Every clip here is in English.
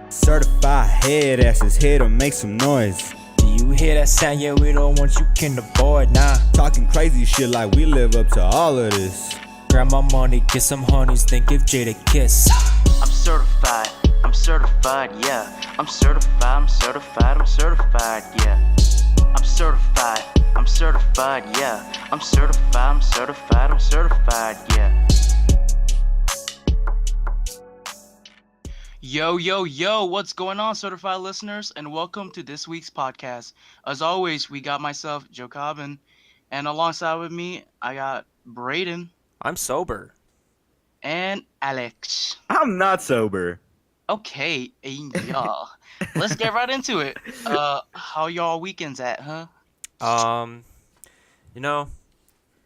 Certified Headasses, here to make some noise. Do you hear that sound? Yeah, we don't want you can avoid, nah. Talking crazy shit like we live up to all of this. Grab my money, get some honeys, then give Jade a kiss. I'm certified, yeah. I'm certified, yeah. I'm certified, yeah. I'm certified, yeah. Yo, what's going on, certified listeners? And welcome to this week's podcast. As always, we got myself, Jokabin, and alongside with me, I got Brayden I'm sober. and Alex. I'm not sober. Okay, y'all. Let's get right into it. How y'all weekends at, huh? You know,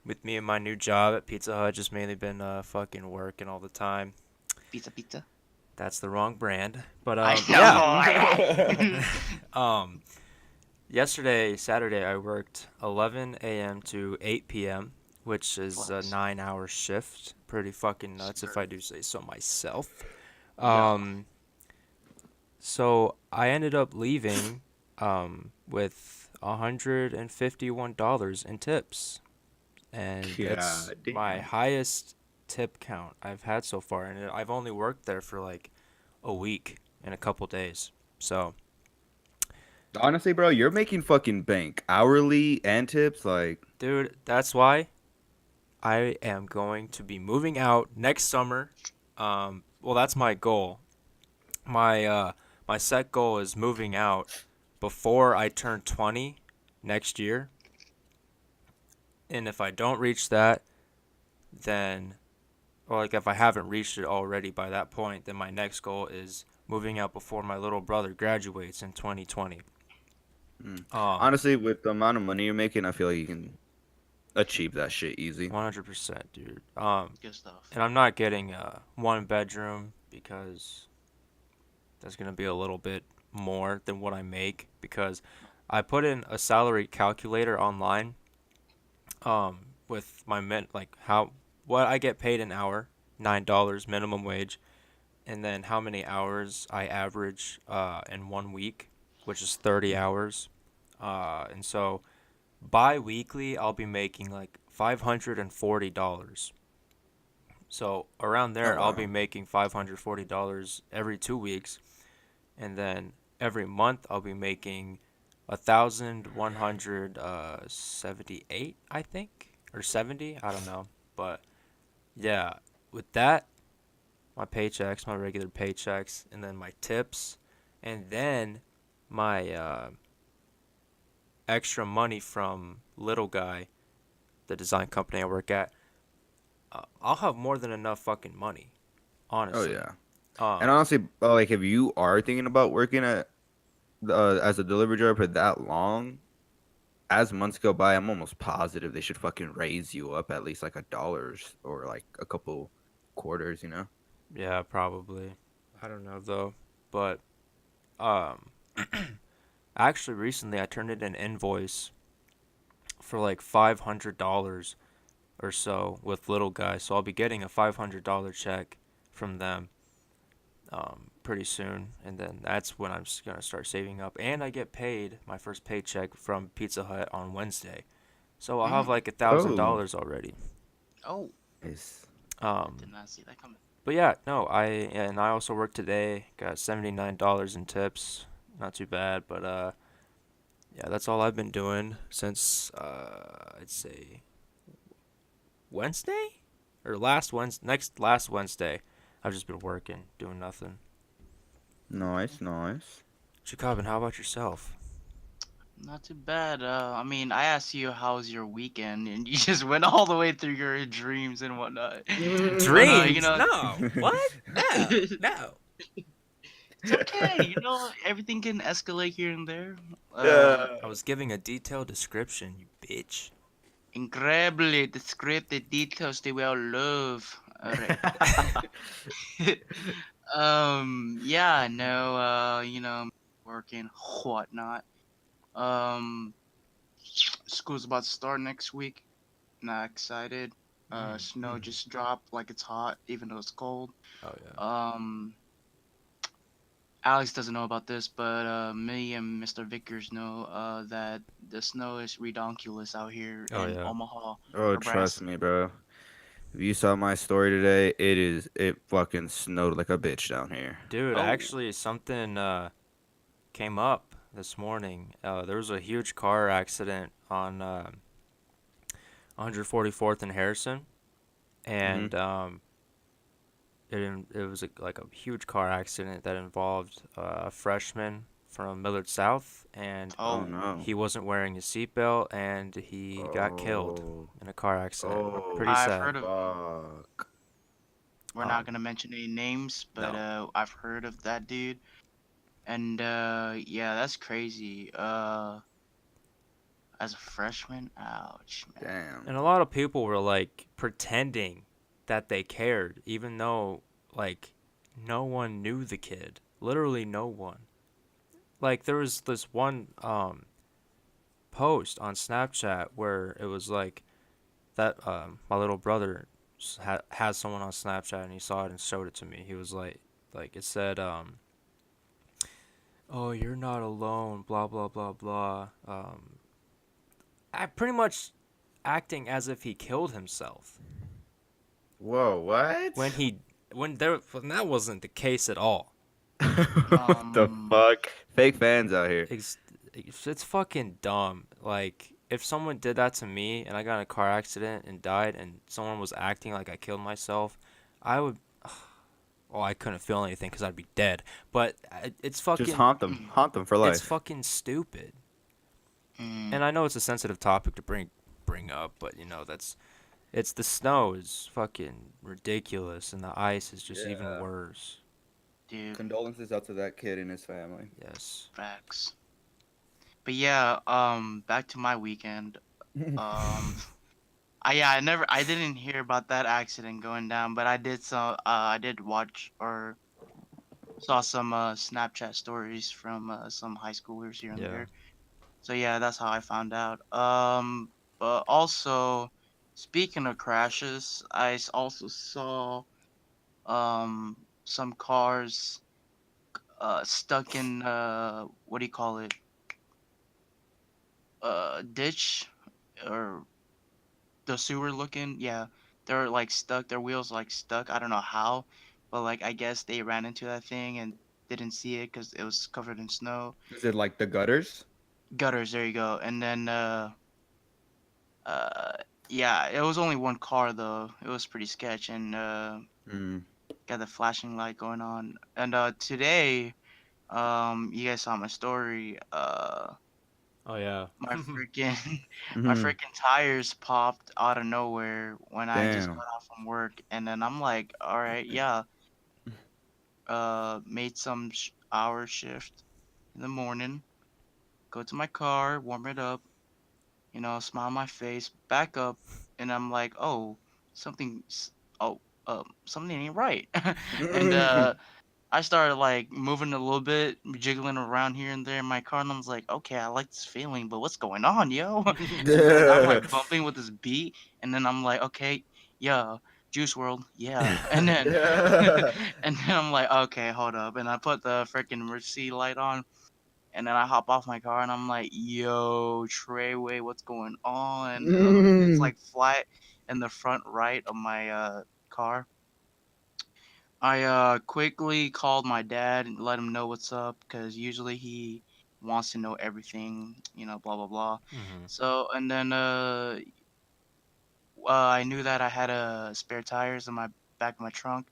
with me and my new job at Pizza Hut, just mainly been fucking working all the time. Pizza. That's the wrong brand, but I know. yesterday, Saturday, I worked 11 a.m. to 8 p.m., which is Flex. a 9-hour shift. Pretty fucking nuts, if I do say so myself. Yeah. So I ended up leaving with $151 in tips, and it's God damn. my highest tip count I've had so far, and I've only worked there for like a week and a couple days. So Honestly, bro, you're making fucking bank. Hourly and tips, like... dude, that's why I am going to be moving out next summer. Well, that's my goal. My set goal is moving out before I turn 20 next year. And if I don't reach that, then, or like if I haven't reached it already by that point, then my next goal is moving out before my little brother graduates in 2020. Honestly, with the amount of money you're making, I feel like you can achieve that shit easy. 100%, dude. Good stuff. And I'm not getting a one bedroom because that's going to be a little bit more than what I make, because I put in a salary calculator online with my what I get paid an hour, $9 minimum wage, and then how many hours I average in 1 week, which is 30 hours. And so bi-weekly I'll be making like $540. So around there, Oh, I'll wow. be making $540 every 2 weeks, and then every month I'll be making 1,178, I think, or 70. I don't know, but yeah, with that, my paychecks, my regular paychecks, and then my tips, and then my extra money from Little Guy, the design company I work at. I'll have more than enough fucking money, Oh, honestly. yeah. And honestly, like, if you are thinking about working at as a delivery driver for that long, as months go by, I'm almost positive they should fucking raise you up at least like $1 or like a couple quarters, you know? Yeah, probably. I don't know though, but um, actually recently I turned in an invoice for like $500 or so with Little Guy, so I'll be getting a $500 check from them pretty soon, and then that's when I'm gonna start saving up. And I get paid my first paycheck from Pizza Hut on Wednesday, so I'll have like $1,000 already. Oh, It's... did not see that coming. But yeah, no, I also worked today. Got $79 in tips. Not too bad, but yeah, that's all I've been doing since I'd say Wednesday or last Wednesday. I've just been working, doing nothing. Nice. Jokabin, how about yourself? Not too bad. I mean, I asked you how's your weekend, and you just went all the way through your dreams and whatnot. Dreams? Know, No. What? No. it's okay. Everything can escalate here and there. I was giving a detailed description, you bitch. Incredibly descriptive details they will love. Alright. Yeah, no, working, whatnot. Um, School's about to start next week. Not excited. Snow just dropped like it's hot, even though it's cold. Oh yeah. Um, Alex doesn't know about this, but me and Mr. Vickers know that the snow is redonkulous out here Oh in yeah. Omaha, Oh, trust Nebraska. me, bro. If you saw my story today, it fucking snowed like a bitch down here. Dude, Oh, actually something came up this morning. There was a huge car accident on 144th and Harrison, Hmm. and it was like a huge car accident that involved a freshman from Millard South, and Oh oh, no. he wasn't wearing his seatbelt, and he got killed Oh. in a car accident. Pretty Oh. I've sad. heard of. Fuck. We're not Um, gonna mention any names, but no. I've heard of that dude, and yeah, that's crazy. As a freshman, ouch, man. Damn. And a lot of people were like pretending that they cared, even though like no one knew the kid. Literally no one. Like there was this one post on Snapchat where it was like that my little brother has someone on Snapchat and he saw it and showed it to me. He was like it said oh, you're not alone, blah blah blah blah. I pretty much acting as if he killed himself Whoa, when what? he when that wasn't the case at all. What the Um, fuck? Fake fans out here. It's it's fucking dumb. Like if someone did that to me and I got in a car accident and died and someone was acting like I killed myself, I would well, I couldn't feel anything because I'd be dead. But it's Just fucking haunt them. Haunt them for it's life. fucking stupid. mm, And I know it's a sensitive topic to bring up, but you know it's the snow is fucking ridiculous and the ice is just even Yeah. worse. dude, Condolences out to that kid and his family. Yes. facts. But yeah, back to my weekend. Um, I didn't hear about that accident going down, but I did watch or saw some Snapchat stories from some high schoolers here and Yeah. there. So yeah, that's how I found out. But also, speaking of crashes, also saw some cars stuck in what do you call it, ditch or the sewer looking. Yeah, they're like stuck. Their wheels like stuck. I don't know how, but like I guess they ran into that thing and didn't see it because it was covered in snow. Is it like the gutters? Gutters. There you go. And then uh yeah, it was only one car though. It was pretty sketch and Mm. got the flashing light going on. And today, you guys saw my story. Oh yeah. My freaking my Hmm. freaking tires popped out of nowhere when I just Damn. got off from work, and then I'm like, all right, yeah. Made some hour shift in the morning. Go to my car, warm it up, smile on my face, back up, and I'm like, oh, something, oh, something ain't right, and I started like moving a little bit, jiggling around here and there in my car, and I was like, okay, I like this feeling, but what's going on, yo? And then I'm like bumping with this beat, and then I'm like, okay, yeah, Juice World, yeah. And then and then I'm like, okay, hold up. And I put the freaking emergency light on, and then I hop off my car, and I'm like, yo, Treyway, what's going on? It's like flat in the front right of my car. I quickly called my dad and let him know what's up because usually he wants to know everything, blah blah blah. Mhm. So and then I knew that I had spare tires in my back of my trunk.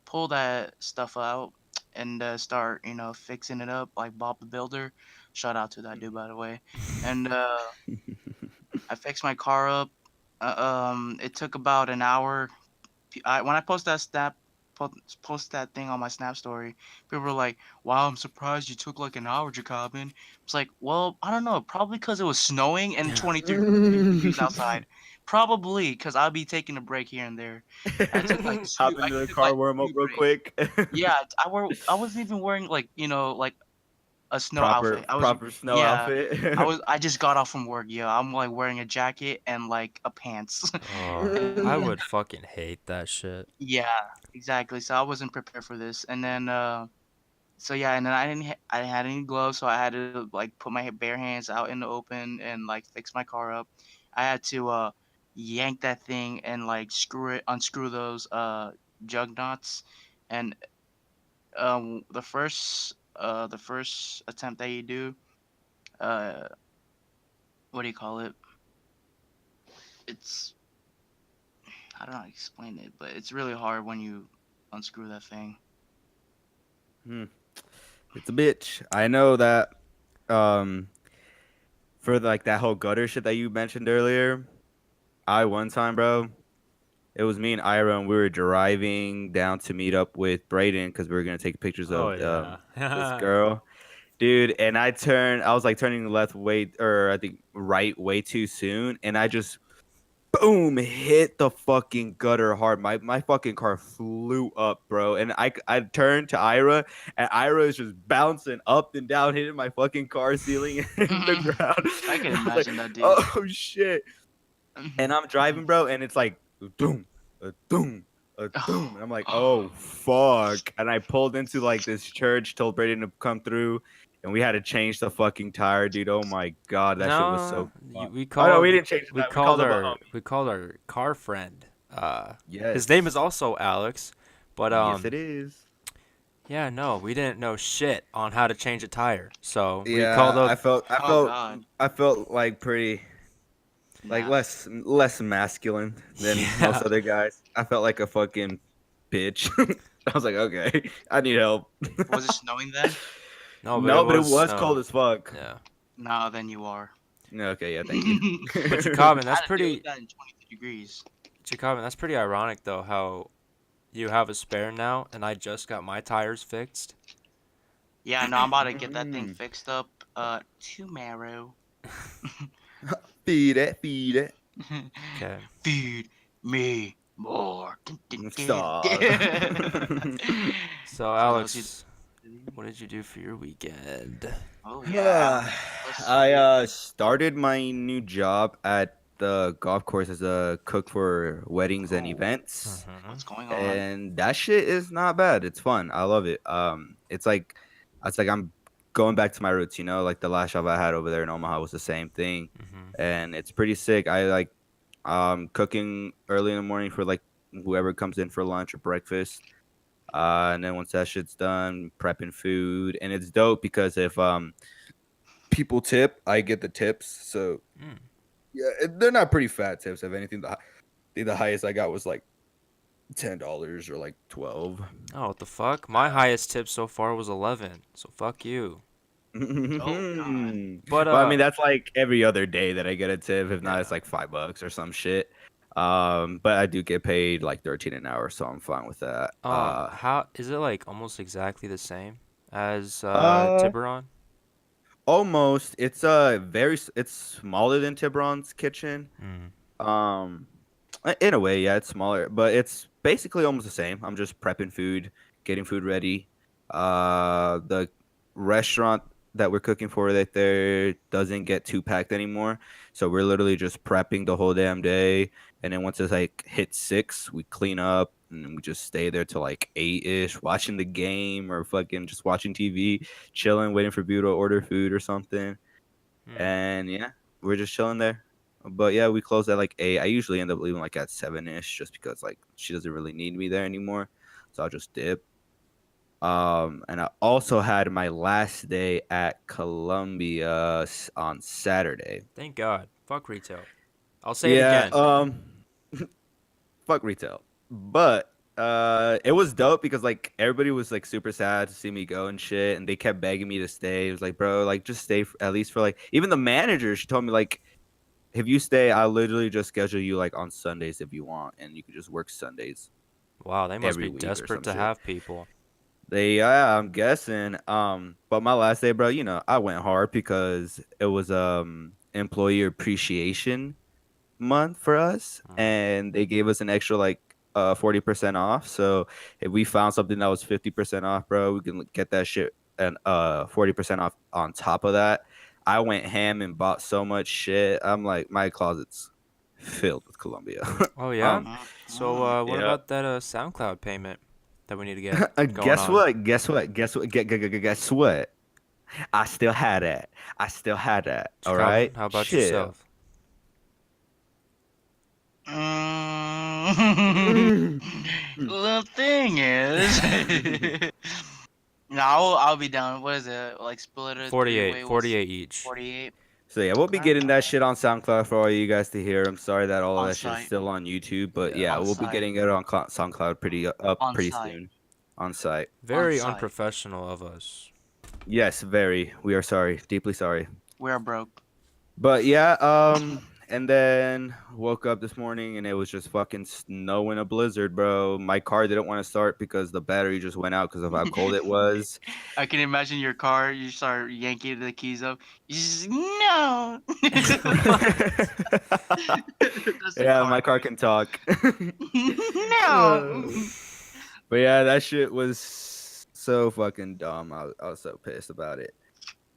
Pull that stuff out and start fixing it up like Bob the Builder. Shout out to that dude by the way. And I fixed my car up. It took about an hour. When I post that post that thing on my Snap story, people were like, "Wow, I'm surprised you took like an hour, Jokabin." It's like, well, I don't know, probably because it was snowing and 23 degrees outside. Probably because I'll be taking a break here and there. Hop I into the took car, like warm up two real breaks. quick. Yeah, I wasn't even wearing like like a snow proper outfit. I was proper snow yeah. outfit. I just got off from work, yeah. I'm like wearing a jacket and like a pants. Oh, I And would fucking hate that shit. yeah, exactly. So I wasn't prepared for this. And then So yeah, and then I didn't have any gloves, so I had to like put my bare hands out in the open and like fix my car up. I had to yank that thing and like unscrew those jug knots, and the first attempt that you do, uh what do you call it? It's I don't know how to explain it, but it's really hard when you unscrew that thing. Hmm. It's a bitch. I know that. Um, for like that whole gutter shit that you mentioned earlier, I one time, bro, it was me and Ira, and we were driving down to meet up with Brayden because we were gonna take pictures Oh of yeah. this girl, dude. And I was like turning left way, or I think right way too soon, and I just boom hit the fucking gutter hard. My fucking car flew up, bro. And I turned to Ira, and Ira is just bouncing up and down, hitting my fucking car ceiling and the ground. I can And I was like, imagine that, dude. oh shit. And I'm driving, bro, and it's like doom, a doom, a doom. And I'm like, oh fuck. And I pulled into like this church, told Brayden to come through, and we had to change the fucking tire, dude. Oh my god, that shit was No, so fun. we Oh no, we called didn't change the tire. We called up a homie. we called our car friend. His name is Yes. also Alex, but Yes, it is. yeah, no, we didn't know shit on how to change a tire, so we called Yeah, up. Oh God. I felt like pretty like Math. less masculine than most Yeah, other guys. I felt like a fucking bitch. I was like, okay, I need help. Was it snowing then? no, but it No, but it was was cold snow. as fuck. Yeah, No, then you are. Okay, yeah, thank you. I but Jokabin, that's had to deal with pretty. that in 22 degrees. Jokabin, that's pretty ironic though. How you have a spare now, and I just got my tires fixed. Yeah, no, I'm about to get that thing Mm. fixed up tomorrow. Feed it, feed it. Okay. Feed me more. Stop. So So what else you Alex, what did you do for your weekend? Oh yeah. Let's I see. started my new job at the golf course as a cook for weddings and Oh, events, Mm-hmm. what's going on? and that shit is not bad. It's fun. I love it. It's like I'm going back to my roots. You know, like the last job I had over there in Omaha was the same thing, Mm-hmm. and it's pretty sick. I like cooking early in the morning for like whoever comes in for lunch or breakfast. And then once that shit's done, prepping food, and it's dope because if people tip, I get the tips. So Mm. yeah, they're not pretty fat tips. If anything, the highest I got was like $10 or like 12. Oh, what the fuck? My highest tip so far was 11. So fuck you. Oh God. But Well, I mean that's like every other day that I get a tip. If not, it's yeah. like $5 or some shit. But I do get paid like 13 an hour, so I'm fine with that. How is it like almost exactly the same as Uh, Tiburon? Almost. It's it's smaller than Tiburon's kitchen. Mm. Um, in a way, yeah, it's smaller, but it's basically almost the same. I'm just prepping food, getting food ready. The restaurant that we're cooking for right there doesn't get too packed anymore, so we're literally just prepping the whole damn day. And then once it's like hit 6, we clean up and then we just stay there till like 8-ish, watching the game or fucking just watching TV, chilling, waiting for people to order food or something. Mm. And yeah, we're just chilling there. But yeah, we close at like 8. I usually end up leaving like at 7-ish just because like she doesn't really need me there anymore. So I'll just dip. And I also had my last day at Columbia on Saturday. Thank God. Fuck retail. I'll say it Yeah, again. fuck retail. But it was dope because like everybody was like super sad to see me go and shit, and they kept begging me to stay. It was like, bro, like just stay at least for like even the manager, she told me like if you stay, I'll literally just schedule you like on Sundays if you want, and you can just work Sundays Wow, they must every be week or desperate some to shit. have people. They, yeah, I'm guessing. But my last day, bro, you know, I went hard because it was employee appreciation month for us, Mm. and they gave us an extra like 40% off. So if we found something that was 50% off, bro, we can get that shit and 40% off on top of that. I went ham and bought so much shit. I'm like my closet's filled with Columbia. Oh yeah. um So Mm-hmm. what yeah. about that SoundCloud payment? that we need to get going Guess on? what? Guess what? Guess what? Guess what? I still had that. I still had that. All right, Jokabin, how about chill. yourself? Mm. The thing is, no, I'll be down. What is it? Like split it three 48, way was 48 each. 48. So yeah, we'll be Alright, getting that shit on SoundCloud for all you guys to hear. I'm sorry that all of on that shit is site, still on YouTube, but Yeah. yeah, on we'll be site, getting it on SoundCloud pretty up on pretty site, soon, on site. on Very site. unprofessional of us. Yes, very. We are sorry, deeply sorry. We're broke. But yeah, and then woke up this morning and it was just fucking snow in a blizzard, bro. My car didn't want to start because the battery just went out because of how cold it was. I can imagine your car. You start yanking the keys up. You just no. That's the Yeah, car my car noise. can talk. No. But yeah, that shit was so fucking dumb. I was so pissed about it.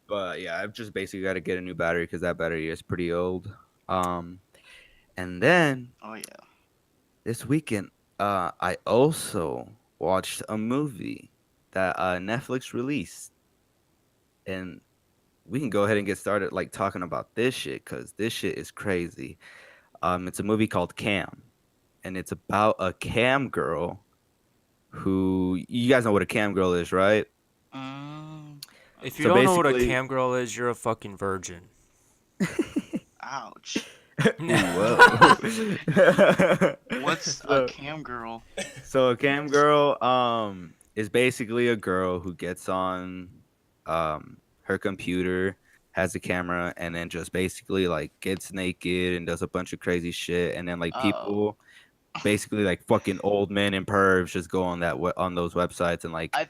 But yeah, I've just basically got to get a new battery because that battery is pretty old. Um, and then Oh yeah. this weekend, I also watched a movie that Netflix released, and we can go ahead and get started like talking about this shit because this shit is crazy. It's a movie called Cam, and it's about a cam girl who you guys know what a cam girl is, right? Mm, If you So don't know what a basically, cam girl is, you're a fucking virgin. ouch. whoa. What's a so, cam girl? so a cam girl is basically a girl who gets on her computer, has a camera, and then just basically like gets naked and does a bunch of crazy shit, and then like Oh, people basically like fucking old men and pervs just go on on those websites and like I.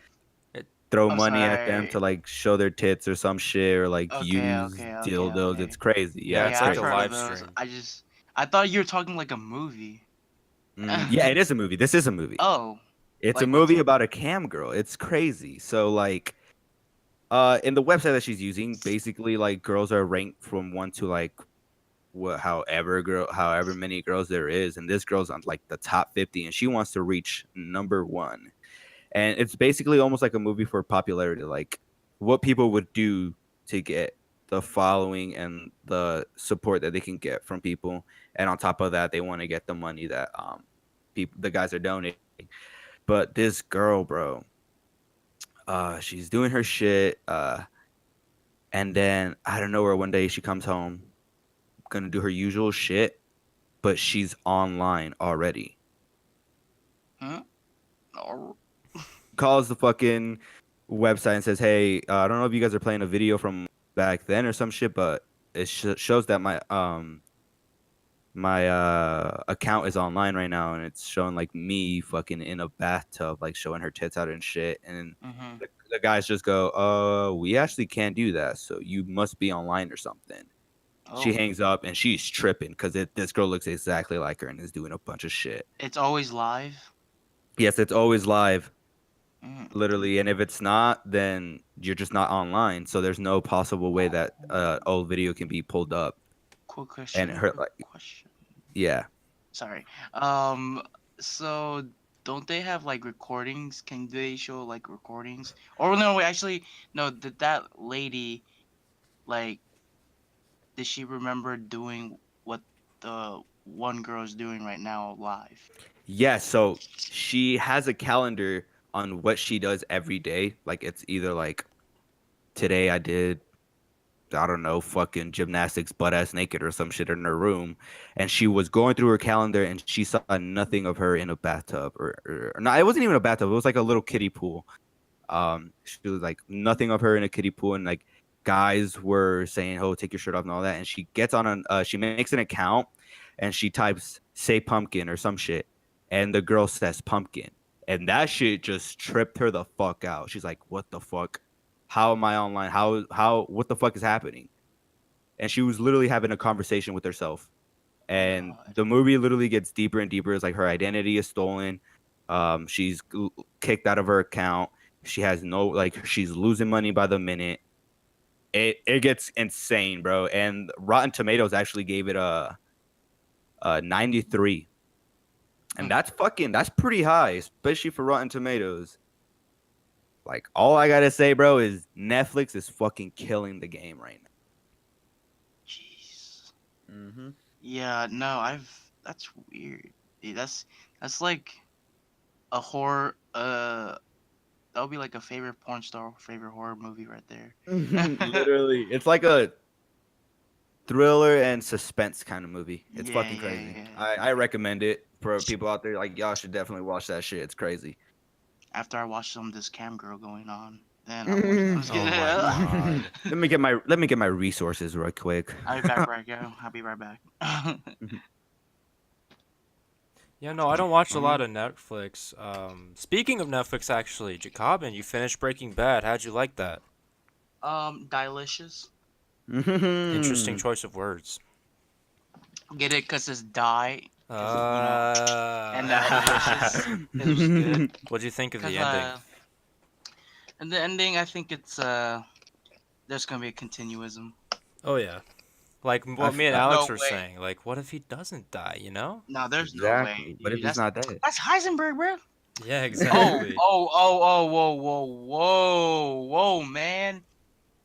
It, throw I'm money at them sorry. to like show their tits or some shit or like Okay, use okay, okay, dildos. okay. It's crazy. Yeah, yeah, it's it's Yeah, like I've a crazy. heard of live those. stream. I thought you were talking like a movie. Yeah, it is a movie. This is a movie. Oh, It's a like what's movie about a cam girl. It's crazy. So like in the website that she's using, basically like girls are ranked from 1 to like however many girls there is, and this girl's on like the top 50 and she wants to reach number 1. And it's basically almost like a movie for popularity, like what people would do to get the following and the support that they can get from people, and on top of that they want to get the money that the guys are donating. But this girl, bro, she's doing her shit, and then I don't know where one day she comes home, gonna do her usual shit, but she's online already. huh? Oh, Calls the fucking website and says, "Hey, I don't know if you guys are playing a video from back then or some shit, but it shows that my account is online right now, and it's showing like me fucking in a bathtub, like showing her tits out and shit." And mm-hmm. the guys just go, we actually can't do that, so you must be online or something." She Oh, hangs up and she's tripping because this girl looks exactly like her and is doing a bunch of shit. it's always live. Yes, it's always live, Mm. literally, and if it's not, then you're just not online. So there's no possible way that old video can be pulled up. Quick And question. her Quick like, question. yeah, Sorry. Um. So don't they have like recordings? Can they show like recordings? Or no, wait, actually, no. Did that lady like? Did she remember doing what the one girl is doing right now live? yeah. So she has a calendar on what she does every day. Like it's either like today I did, I don't know, fucking gymnastics butt ass naked or some shit in her room. And she was going through her calendar and she saw nothing of her in a bathtub or no, it wasn't even a bathtub. It was like a little kiddie pool. She was like nothing of her in a kiddie pool, and like guys were saying, "Oh, take your shirt off" and all that. And she gets on she makes an account and she types "say pumpkin" or some shit, and the girl says pumpkin, and that shit just tripped her the fuck out. She's like, "What the fuck? How am I online? How what the fuck is happening?" And she was literally having a conversation with herself. Oh And God. the movie literally gets deeper and deeper. It's like her identity is stolen. She's kicked out of her account. She has no like she's losing money by the minute. It gets insane, bro. And Rotten Tomatoes actually gave it a 93. And that's pretty high, especially for Rotten Tomatoes. Like all I gotta say, bro, is Netflix is fucking killing the game right Jeez. now. Mm-hmm. Yeah, no, that's weird. That's like a horror that would be like a favorite porn star favorite horror movie right there. Literally, it's like a thriller and suspense kind of movie. It's Yeah, fucking yeah, crazy. yeah. I recommend it for people out there. Like y'all should definitely watch that shit. It's crazy. After I watch some of this cam girl going on, then I'll watch. I'm let just Oh my kidding. god. me get my resources right quick. I'll be back right now. I'll be right back. Yeah, no, I don't watch a lot Um, of Netflix. Speaking of Netflix, actually, Jokabin, you finished Breaking Bad. How'd you like that? Delicious. Interesting choice of words. Get it? Cause it's die. Cause and delicious. Uh, It was good. what'd you think of Cause the ending? and the ending, I think it's there's gonna be a continuism. Oh yeah, like I what f- me and I- There's Alex no were way. saying. Like, what if he doesn't die? You know? No, there's no way, exactly. But if dude. he's not dead, That's Heisenberg, bro. Yeah, Oh, exactly. whoa, man.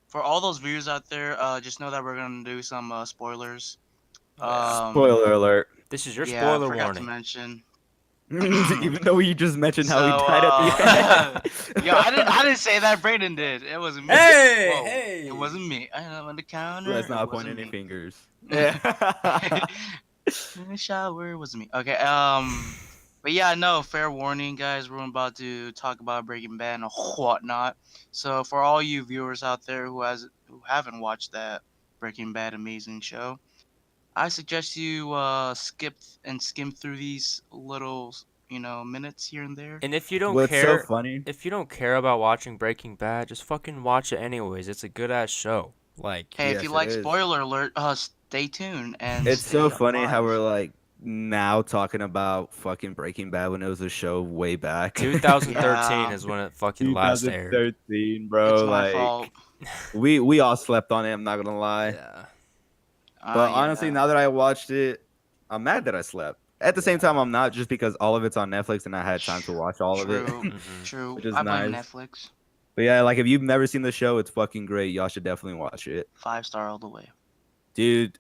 For all those viewers out there, just know that we're gonna do some spoilers. Oh yeah. spoiler alert. This is your Yeah, I spoiler forgot to warning. mention. Even though you just mentioned how he So, died at the yeah, I didn't say that. Brayden did. It wasn't me. Hey, Whoa, hey. it wasn't me. I am on the end. counter. Let's It not point wasn't any me. fingers. In Yeah. the shower, it wasn't me. Okay. But yeah, no. Fair warning, guys. We're about to talk about Breaking Bad and whatnot. So for all you viewers out there who haven't watched that Breaking Bad amazing show, I suggest you skip and skim through these little minutes here and there. And if you don't What's so care, funny? if you don't care about watching Breaking Bad, just fucking watch it anyways. It's a good ass show. Like, Hey, if you Yes, it like is. spoiler alert, stay tuned and It's so stay funny how we're alive. like now talking about fucking Breaking Bad when it was a show way back. 2013 Yeah, is when it fucking last aired. 2013, it's bro. my fault. Like we all slept on it, I'm not gonna lie. Yeah. But honestly, Yeah. now that I watched it, I'm mad that I slept. At the same Yeah. time, I'm not just because all of it's on Netflix and I had time to watch all of it, True, Mhm. true. which is I blame nice. Netflix. But yeah, like if you've never seen the show, it's fucking great. Y'all should definitely watch it. 5 star all the way. Dude,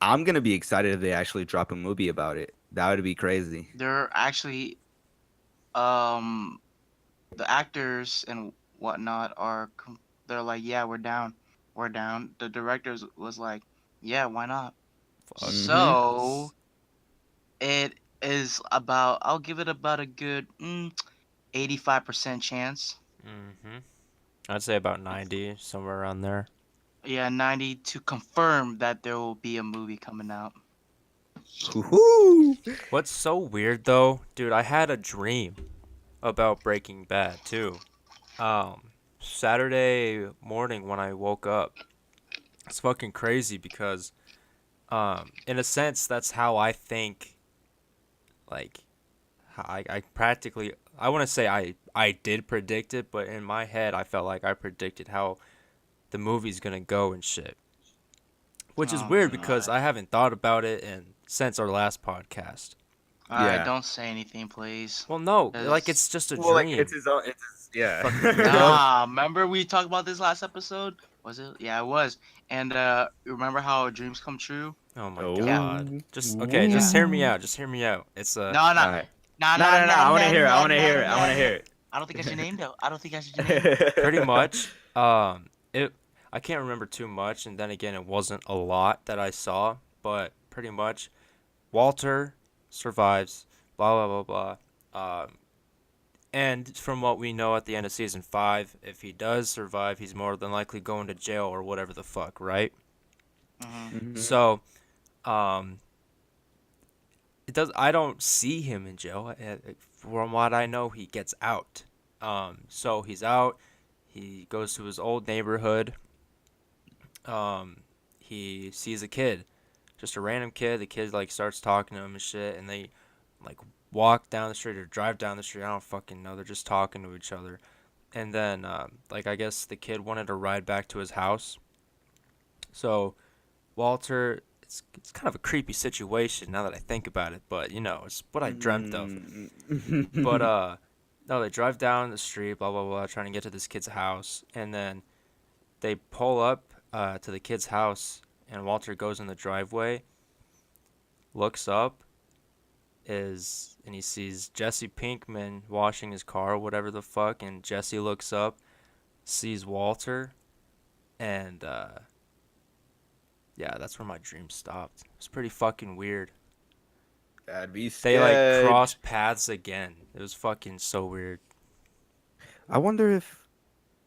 I'm gonna be excited if they actually drop a movie about it. That would be crazy. They're actually um the actors and whatnot they're like, yeah, we're down, we're down. The directors was like, yeah, why not? Fuck Hmm So yes. it is about. I'll give it about a good 85% chance. Mhm. I'd say about 90, somewhere around there. Yeah, 90 to confirm that there will be a movie coming out. Woohoo! What's so weird though, dude? I had a dream about Breaking Bad too. Saturday morning when I woke up. It's fucking crazy because, in a sense, that's how I think. Like, I practically, I want to say I did predict it, but in my head, I felt like I predicted how the movie's gonna go and shit. Which is Oh weird because my. I haven't thought about it since our last podcast. Alright, Yeah. don't say anything, please. Well, no, like Cause it's just a Well, like it's dream. his own. It's his, yeah. Fucking weirdo. nah, remember we talked about this last episode? Was it? Yeah, it was. And remember how dreams come true? Oh my Yeah, god. Oh. Just okay, just yeah. hear me Ooh. out. Just hear me out. It's No, All right. nah, No, nah, no, no. nah, I want to nah, hear it. I nah, want to nah, hear it. I want nah, to nah. hear I don't think I should name though. I don't think I should name. it. pretty much it I can't remember too much, and then again it wasn't a lot that I saw, but pretty much Walter survives, blah blah blah blah. And from what we know at the end of season 5, if he does survive, he's more than likely going to jail or whatever the fuck, right? Hmm. Mhm. So, um it does I don't see him in jail. From what I know, he gets out. So he's out. He goes to his old neighborhood. He sees a kid, just a random kid. The kid like starts talking to him and shit, and they like walk down the street or drive down the street. I don't fucking know. They're just talking to each other, and then like I guess the kid wanted to ride back to his house. So Walter it's kind of a creepy situation now that I think about it, but it's what I dreamt of. But Mm. no, they drive down the street, blah blah blah, trying to get to this kid's house, and then they pull up to the kid's house, and Walter goes in the driveway, looks up, and he sees Jesse Pinkman washing his car, whatever the fuck, and Jesse looks up, sees Walter, and yeah, that's where my dream stopped. It's pretty fucking weird. That'd be They like sketch. cross paths again. It was fucking so weird. I wonder if,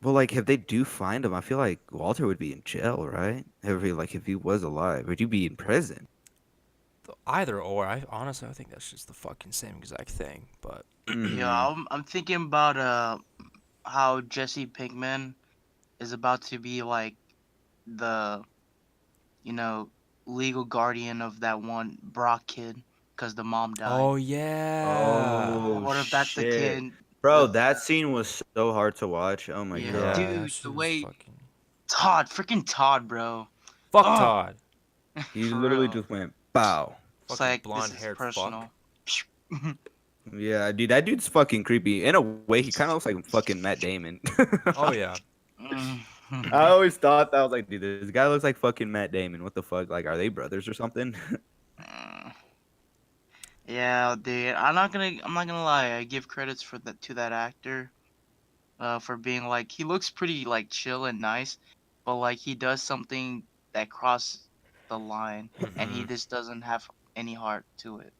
well, like, if they do find him, I feel like Walter would be in jail, right? If he was alive, would you be in prison? Either or, I honestly I think that's just the fucking same exact thing. But Yeah, Mm-hmm. I'm thinking about how Jesse Pinkman is about to be like the you know legal guardian of that one Brock kid because the mom died. oh yeah, Oh What if that's the shit, kid bro, with that scene was so hard to watch. Oh my yeah, god. yeah, that dude, the shit was way fucking Freaking Todd, bro. fuck Oh, Todd, He for literally real. just went bow. It's fucking like this blonde is haired fuck. personal. Yeah, dude, that dude's fucking creepy. In a way, he kind of looks like fucking Matt Damon. Oh yeah, I always thought that. I was like, dude, this guy looks like fucking Matt Damon. What the fuck? Like, are they brothers or something? Yeah, dude. I'm not gonna lie. I give credits for that to that actor. For being like he looks pretty like chill and nice, but like he does something that crosses the line, and he hmm. just doesn't have any heart to it.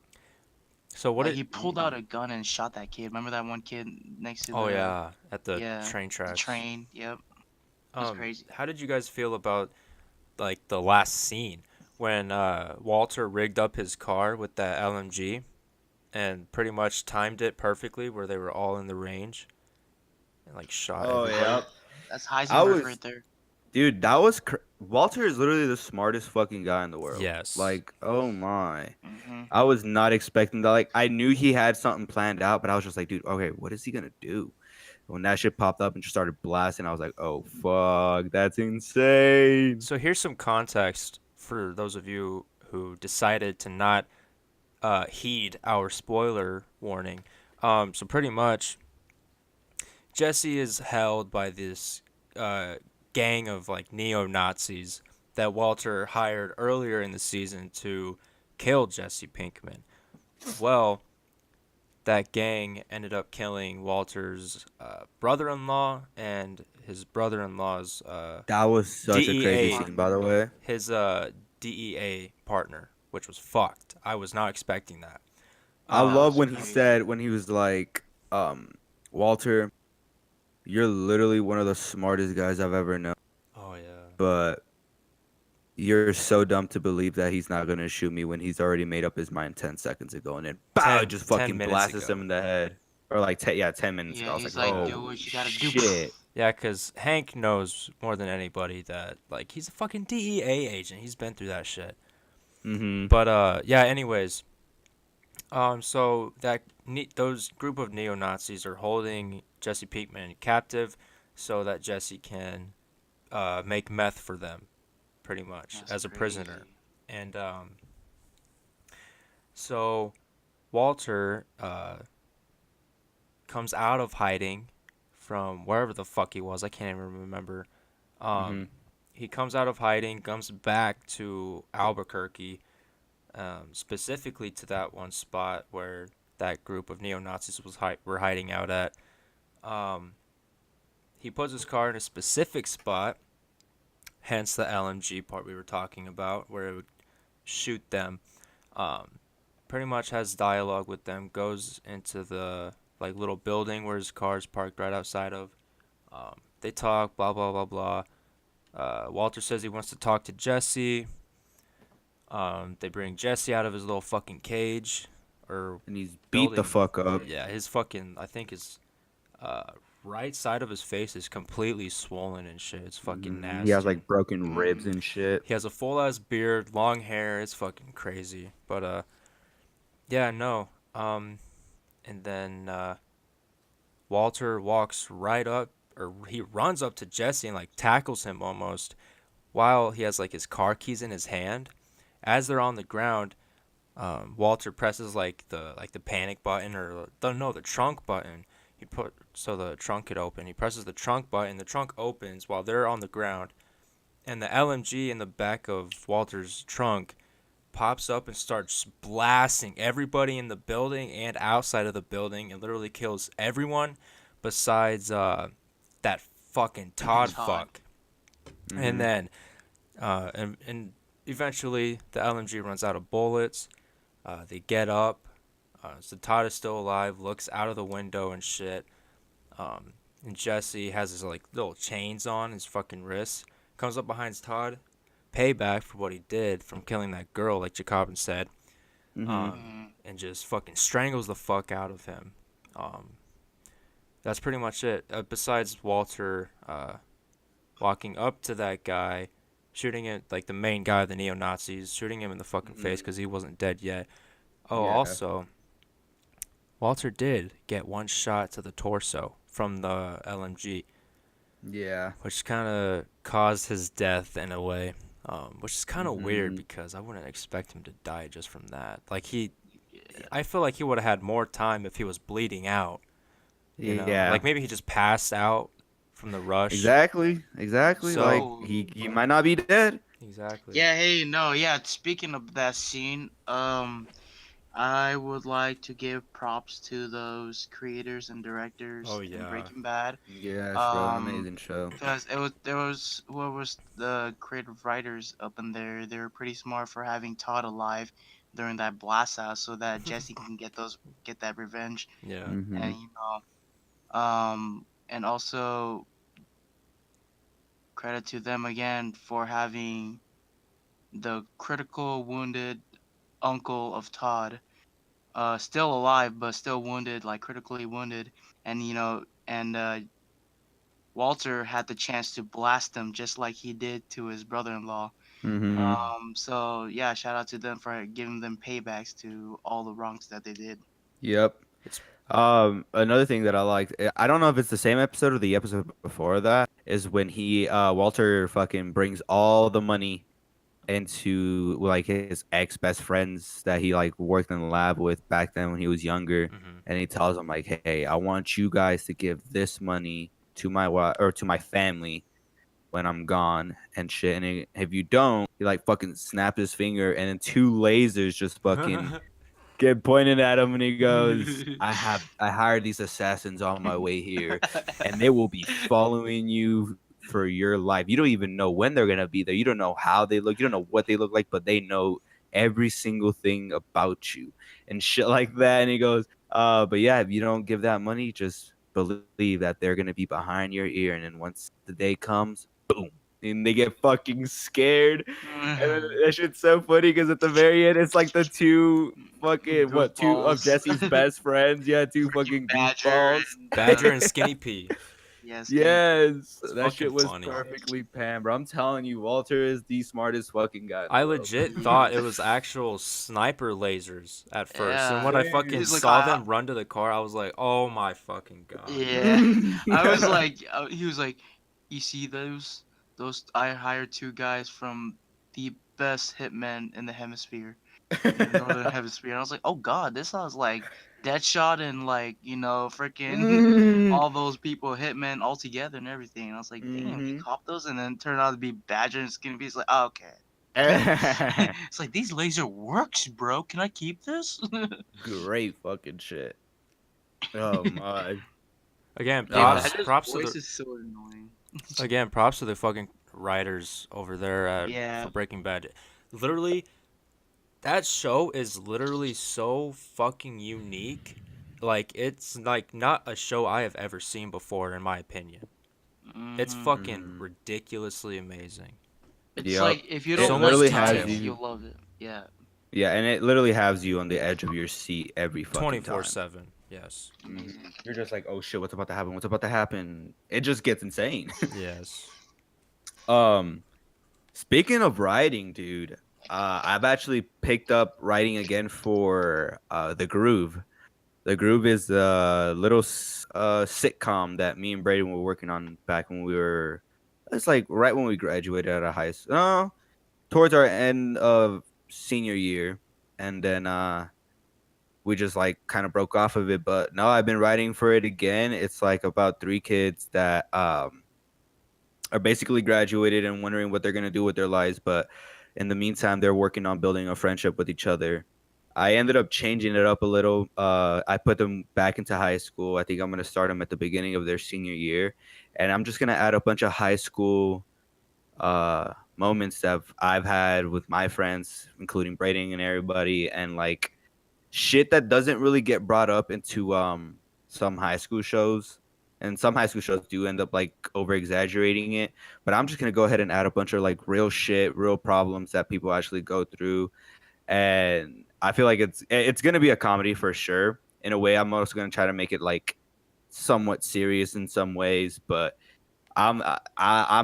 So what Like it? he pulled out a gun and shot that kid. Remember that one kid next to Oh the yeah, at the yeah train the tracks. train. Yep, it was crazy. How did you guys feel about like the last scene when Walter rigged up his car with that LMG and pretty much timed it perfectly where they were all in the range and like shot Oh everybody. yeah, That's I Heisenberg right was, there. dude. Walter is literally the smartest fucking guy in the world. Yes. Like, oh my. Hmm. I was not expecting that. Like, I knew he had something planned out, but I was just like, dude, okay, what is he gonna do? When that shit popped up and just started blasting, I was like, oh fuck, that's insane. So here's some context for those of you who decided to not heed our spoiler warning. So pretty much, Jesse is held by this uh, gang of like neo Nazis that Walter hired earlier in the season to kill Jesse Pinkman. Well, that gang ended up killing Walter's brother-in-law and his brother-in-law's That was such a crazy DEA scene, by Partner. the way. his DEA partner, which was fucked. I was not expecting that. I That Um, love was when he crazy. said, when he was like, Walter, you're literally one of the smartest guys I've ever known, oh yeah. but you're so dumb to believe that he's not gonna shoot me when he's already made up his mind 10 seconds ago, and then bow, 10, just 10 fucking minutes blasts him ago. in the head, or like 10 minutes ago. Yeah, I was like, he's like, do oh what you gotta do. shit. Yeah, because Hank knows more than anybody that, like, he's a fucking DEA agent. He's been through that shit. Mm-hmm. But, yeah, anyways. So those group of neo-Nazis are holding Jesse Pinkman captive so that Jesse can make meth for them, pretty much, That's as a prisoner. crazy. And, so Walter, comes out of hiding from wherever the fuck he was. I can't even remember. Mm-hmm. Um, he comes out of hiding, comes back to Albuquerque, specifically to that one spot where that group of neo Nazis were hiding out at. Um, he puts his car in a specific spot, hence the LMG part we were talking about, where it would shoot them. Um, Pretty much has dialogue with them, goes into the like little building where his car is parked right outside of. They talk, blah blah blah blah. Walter says he wants to talk to Jesse. They bring Jesse out of his little fucking cage or And he's beat the building. fuck up. Yeah, his fucking I think his uh, right side of his face is completely swollen and shit. It's fucking He has nasty. like broken ribs Mm. and shit. He has a full ass beard, long hair. It's fucking crazy. But yeah, no. And then Walter walks right up, or he runs up to Jesse and like tackles him almost, while he has like his car keys in his hand, As they're on the ground, Walter presses like the panic button or the trunk button. He put so the trunk could open. He presses the trunk button. The trunk opens while they're on the ground, and the LMG in the back of Walter's trunk pops up and starts blasting everybody in the building and outside of the building, and literally kills everyone besides that fucking Todd Todd. fuck. And Mhm. then and eventually the LMG runs out of bullets. They get up. So Todd is still alive, looks out of the window and shit. And Jesse has his like little chains on his fucking wrists. Comes up behind Todd, payback for what he did from killing that girl, like Jokabin said. Mhm. Mm. And just fucking strangles the fuck out of him. Um, that's pretty much it. Besides Walter walking up to that guy, shooting it like the main guy of the neo Nazis, shooting him in the fucking face Mhm. because he wasn't dead yet. Oh, Yeah. also, Walter did get one shot to the torso from the LMG, Yeah. which kind of caused his death in a way. Which is kind of weird Mhm. because I wouldn't expect him to die just from that. Like he, Yeah. I feel like he would have had more time if he was bleeding out. You know, Yeah. like maybe he just passed out from the rush. Exactly. Exactly. Like So Oh. he might not be dead. exactly. Yeah. Hey. No. Yeah. Speaking of that scene, I would like to give props to those creators and Oh directors in yeah. Breaking Bad. Yes, bro. Um, Amazing show. because there was what was the creative writers up in there? They were pretty smart for having Todd alive during that blast out, so that Jesse can get that revenge, Yeah. Mhm. and and also credit to them again for having the critical wounded uncle of Todd, still alive but still wounded, like critically wounded, and Walter had the chance to blast him just like he did to his brother-in-law. Mhm. Hmm. So yeah, shout out to them for giving them paybacks to all the wrongs that they did. Yep. It's Another thing that I liked, I don't know if it's the same episode or the episode before that, is when Walter fucking brings all the money into like his ex best friends that he like worked in the lab with back then when he was younger, hmm and he tells them like, "Hey, I want you guys to give this money to or to my family when I'm gone and shit. And if you don't, he like fucking snaps his finger, and then two lasers just fucking get pointed at him, and he goes, I hired these assassins on my way here, and they will be following you for your life. You don't even know when they're gonna be there. You don't know how they look. You don't know what they look like, but they know every single thing about you and shit like that. And he goes, but yeah, if you don't give that money, just believe that they're gonna be behind your ear, and then once the day comes, boom, and they get fucking scared. And then that shit's so funny because at the very end, it's like the two fucking two of Goofballs. Jesse's best friends. Yeah, two Freaking fucking Badger goofballs. and Badger and Skinny P. yeah, Skinny Pete. Yes, It's that fucking shit was funny. perfectly panned, bro. I'm telling you, Walter is the smartest fucking guy in the I world. legit thought it was actual sniper lasers at first, and Yeah. when I fucking He's like, saw them run to the car, I was like, "Oh my fucking god!" yeah. I was Same. like, he was like, you see those? Those I hired two guys from the best hitmen in the hemisphere, in the northern hemisphere. And I was like, oh god, this sounds like Deadshot and like freaking all those people, hitmen all together and everything. And I was like, damn, he Mhm. copped those, and then turned out to be Badger and Skinny Beast. Like, oh, okay. It's like these laser works, bro. Can I keep this? Great fucking shit. Oh my. Again, Hey, Uh, props, Badger's props to voice the is so annoying. props to the fucking writers over there Yeah. for Breaking Bad. Literally, that show is literally so fucking unique. Like it's like not a show I have ever seen before, in my opinion. It's Hmm. fucking mm, ridiculously amazing. It's yep. like if you It So don't much like literally has knives, detail, you. you'll love it. Yeah. Yeah, and it literally has you on the edge of your seat every twenty fucking four time. seven. Yes, Amazing. You're just like, oh shit, what's about to happen? What's about to happen? It just gets insane. yes. um, Speaking of writing, dude, I've actually picked up writing again for The Groove. The Groove is a little sitcom that me and Brayden were working on back when we were. It's like right when we graduated out of high school. Towards our end of senior year, and then we just like kind of broke off of it. But no, I've been writing for it again. It's like about three kids that are basically graduated and wondering what they're gonna do with their lives, but in the meantime, they're working on building a friendship with each other. I ended up changing it up a little. I put them back into high school. I think I'm gonna start them at the beginning of their senior year, and I'm just gonna add a bunch of high school moments that I've had with my friends, including Brayden and everybody, and like shit that doesn't really get brought up into some high school shows. And some high school shows do end up like over exaggerating it, but I'm just gonna go ahead and add a bunch of like real shit, real problems that people actually go through, and I feel like it's gonna be a comedy for sure. In a way, I'm also gonna try to make it like somewhat serious in some ways, but I'm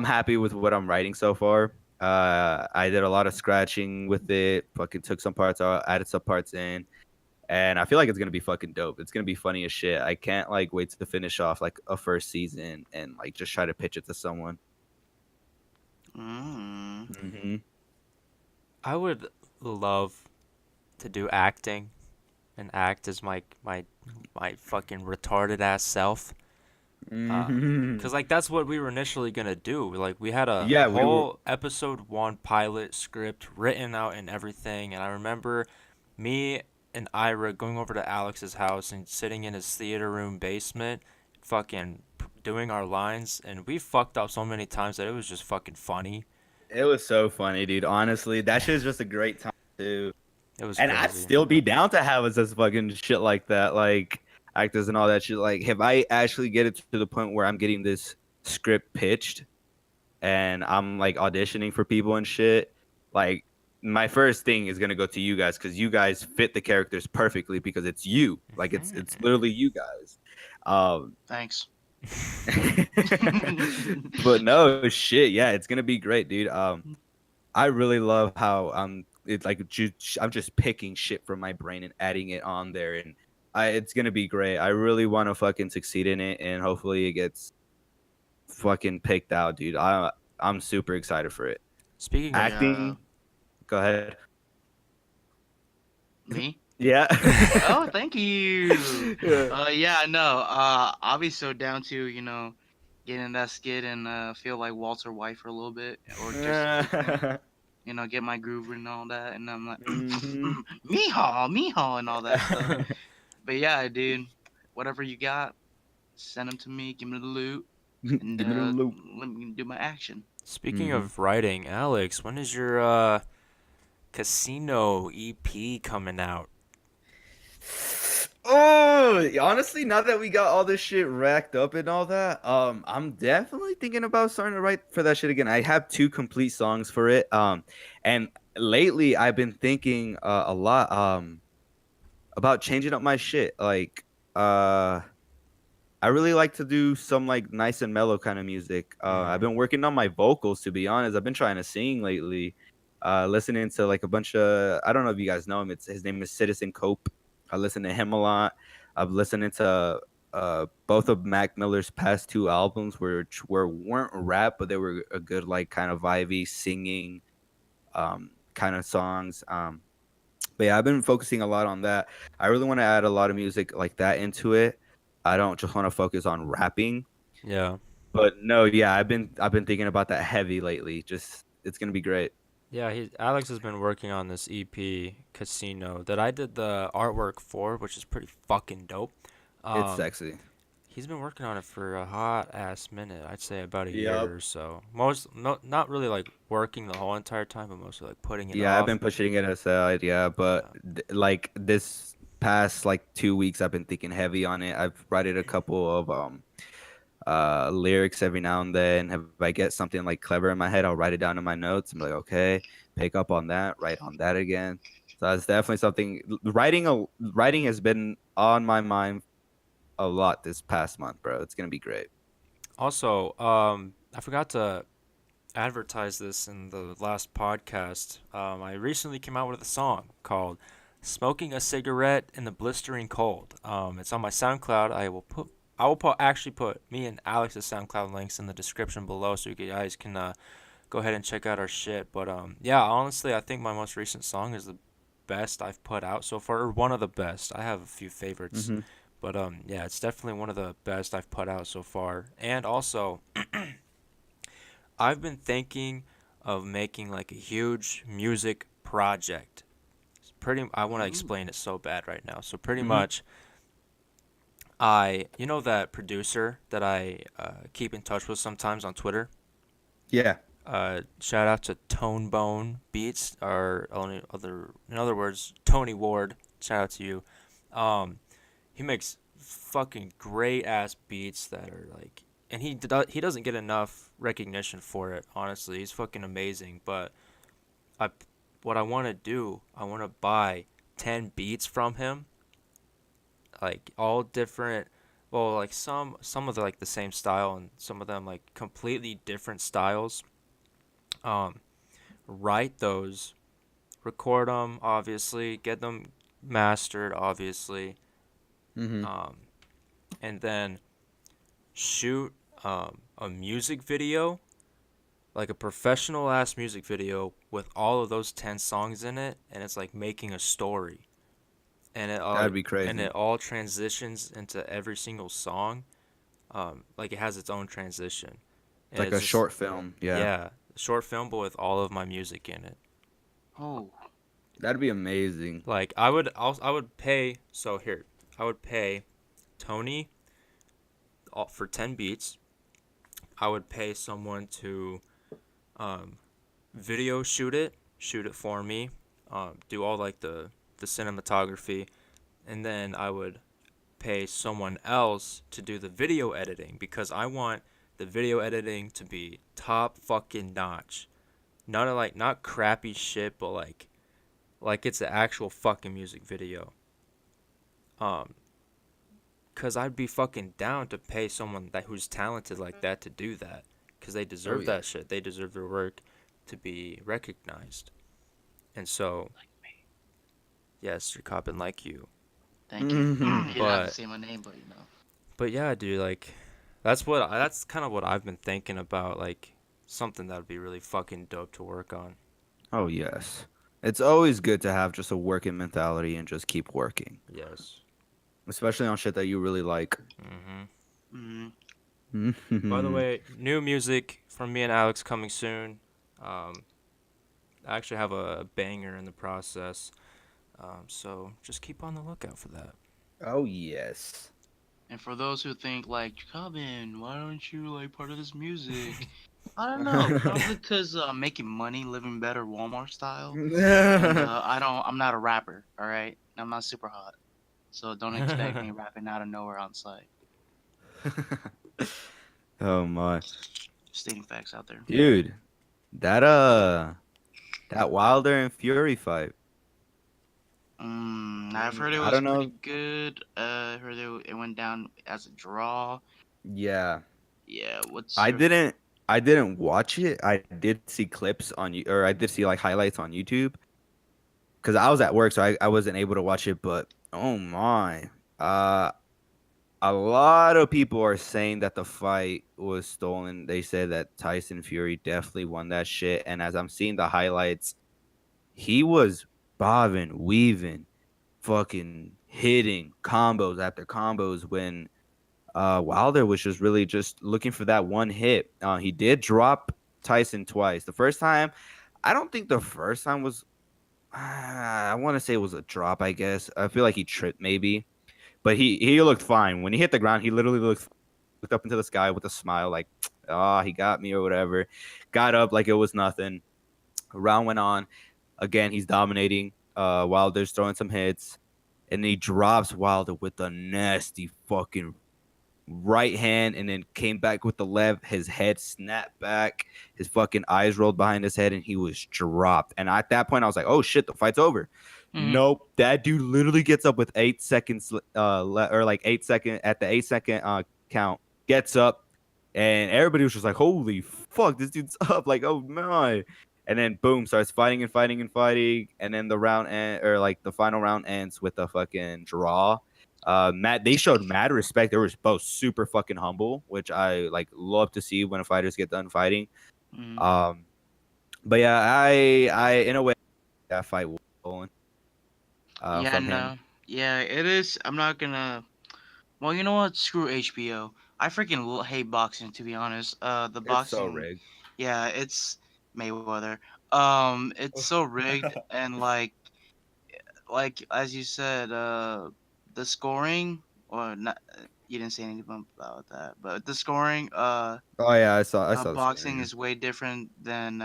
happy with what I'm writing so far. I did a lot of scratching with it. Fucking took some parts out, added some parts in, and I feel like it's gonna be fucking dope. It's gonna be funny as shit. I can't like wait to finish off like a first season and like just try to pitch it to someone. Mm. Hmm. I would love to do acting and act as my fucking retarded ass self. Hmm. Cause like that's what we were initially gonna do. Like we had a Yeah, we were. whole episode one pilot script written out and everything, and I remember me and Ira going over to Alex's house and sitting in his theater room basement, fucking doing our lines, and we fucked up so many times that it was just fucking funny. It was so funny, dude. Honestly, that shit is just a great time too. It was And I'd crazy. still be down to have us as fucking shit like that, like actors and all that shit. Like, if I actually get it to the point where I'm getting this script pitched and I'm like auditioning for people and shit, like my first thing is gonna go to you guys because you guys fit the characters perfectly because it's you. Like it's literally you guys. Um Thanks. but no shit, yeah, it's gonna be great, dude. I really love how it's like I'm just picking shit from my brain and adding it on there, and it's gonna be great. I really want to fucking succeed in it, and hopefully it gets fucking picked out, dude. I'm super excited for it. Speaking of Yeah. Acting, go ahead. Me? Yeah. Oh, thank you. Yeah. Yeah, no. I'll be so down to, get in that skit and feel like Walter White for a little bit, or just a different, get my groove and all that, and I'm like, Hmm. meehaw, meehaw, and all that stuff. But yeah, dude, whatever you got, send them to me. Give me the loot, and Give me the loop. let me do my action. speaking Hmm. of writing, Alex, when is your casino EP coming out? Oh, honestly, now that we got all this shit racked up and all that, I'm definitely thinking about starting to write for that shit again. I have two complete songs for it. And lately I've been thinking a lot about changing up my shit. Like, uh, I really like to do some like nice and mellow kind of music. I've Mm-hmm. been working on my vocals to be honest. I've been trying to sing lately. Listening to like a bunch of I don't know if you guys know him. It's his name is Citizen Cope. I listen to him a lot. I've listened to both of Mac Miller's past two albums, which weren't rap, but they were a good like kind of vibey singing kind of songs. But yeah, I've been focusing a lot on that. I really want to add a lot of music like that into it. I don't just want to focus on rapping. Yeah. But no, yeah, I've been thinking about that heavy lately. Just it's gonna be great. Yeah, Alex has been working on this EP Casino that I did the artwork for, which is pretty fucking dope. It's Um, sexy. he's been working on it for a hot ass minute. I'd say about a Yep. year or so. Not really like working the whole entire time, but mostly like putting it Yeah, I've off. been pushing it aside. Yeah, but Yeah. like this past like 2 weeks, I've been thinking heavy on it. I've written a couple of lyrics every now and then. If I get something like clever in my head, I'll write it down in my notes. I'm like, okay, pick up on that, write on that again. So that's definitely something. Writing has been on my mind a lot this past month, bro. It's gonna be great. Also, I forgot to advertise this in the last podcast. I recently came out with a song called "Smoking a Cigarette in the Blistering Cold." It's on my SoundCloud. I will actually put me and Alex's SoundCloud links in the description below, so you guys can go ahead and check out our shit. But yeah, honestly, I think my most recent song is the best I've put out so far, or one of the best. I have a few favorites, Hmm. but yeah, it's definitely one of the best I've put out so far. And also, I've been thinking of making like a huge music project. I want to Ooh. explain it so bad right now. So pretty Hmm. much, you know that producer that I keep in touch with sometimes on Twitter. Yeah. Shout out to Tone Bone Beats, or only other, in other words, Tony Ward. Shout out to you. Um, he makes fucking great ass beats that are like, and he doesn't get enough recognition for it. Honestly, he's fucking amazing. But I, what I want to do, I want to buy 10 beats from him, like all different. Well, like some of the like the same style, and some of them like completely different styles. Um, Write those, record them, obviously, get them mastered, obviously, Hmm. um, and then shoot a music video, like a professional ass music video with all of those 10 songs in it, and it's like making a story. And That'd be crazy. it all transitions into every single song. Like it has its own transition. It's And like it's a just short film. Yeah. yeah, short film but with all of my music in it. Oh. That'd be amazing. Like I would pay so here. I would pay Tony for 10 beats. I would pay someone to um, video shoot it for me, do all like the cinematography, and then I would pay someone else to do the video editing because I want the video editing to be top fucking notch. None of like not crappy shit, but like it's an actual fucking music video. Um, cause I'd be fucking down to pay someone that who's talented like that to do that, cause they Oh deserve yeah. that shit. They deserve their work to be recognized. And so, yes, Jokabin like you. Thank you. You didn't have to But say my name, but you know. yeah, dude, like that's kind of what I've been thinking about, like something that would be really fucking dope to work on. Oh yes. It's always good to have just a working mentality and just keep working, Yes. especially on shit that you really like. Mhm. Mm, By the way, new music from me and Alex coming soon. Um, I actually have a banger in the process. So just keep on the lookout for that. Oh yes. and for those who think like, Jokabin, why aren't you like part of this music? I don't know. Probably because I'm making money, living better, Walmart style, and I'm not a rapper. All right, I'm not super hot, so don't expect me rapping out of nowhere on site. Oh my. Stating facts out there. Dude, that that Wilder and Fury fight. I've heard it I was don't pretty know. good. I heard it went down as a draw. Yeah. Yeah, what's I your didn't I didn't watch it. I did see clips on you or I did see like highlights on YouTube because I was at work, so I wasn't able to watch it. But oh my, uh, a lot of people are saying that the fight was stolen. They said that Tyson Fury definitely won that shit. And as I'm seeing the highlights, he was bobbing, weaving, fucking hitting combos after combos when Wilder was just really just looking for that one hit. He did drop Tyson twice. The first time, I don't think the first time was. I want to say it was a drop. I guess I feel like he tripped maybe, but he looked fine when he hit the ground. He literally looked up into the sky with a smile, like, "Ah, oh, he got me" or whatever. Got up like it was nothing. Round went on. Again, he's dominating. Wilder's throwing some hits, and he drops Wilder with a nasty fucking right hand and then came back with the left. His head snapped back. His fucking eyes rolled behind his head and he was dropped. And at that point, I was like, oh shit, the fight's over. Mhm. Nope. That dude literally gets up with 8 seconds, or like 8 second at the 8 second count, gets up, and everybody was just like, holy fuck, this dude's up. Like, oh my. And then boom, starts fighting and fighting and fighting. And then the round or like the final round ends with a fucking draw. Matt, they showed mad respect. They were both super fucking humble, which I like love to see when fighters get done fighting. Mhm. Um, But yeah, I in a way that fight was stolen Yeah, from him. no. Yeah, it is. I'm not gonna. Well, you know what? Screw HBO. I freaking hate boxing, to be honest. The It's so boxing, rigged. yeah, it's Mayweather. It's so rigged and like as you said, the scoring or not. You didn't say anything about that, but the scoring, Oh yeah, I saw the scoring. boxing Yeah. is way different than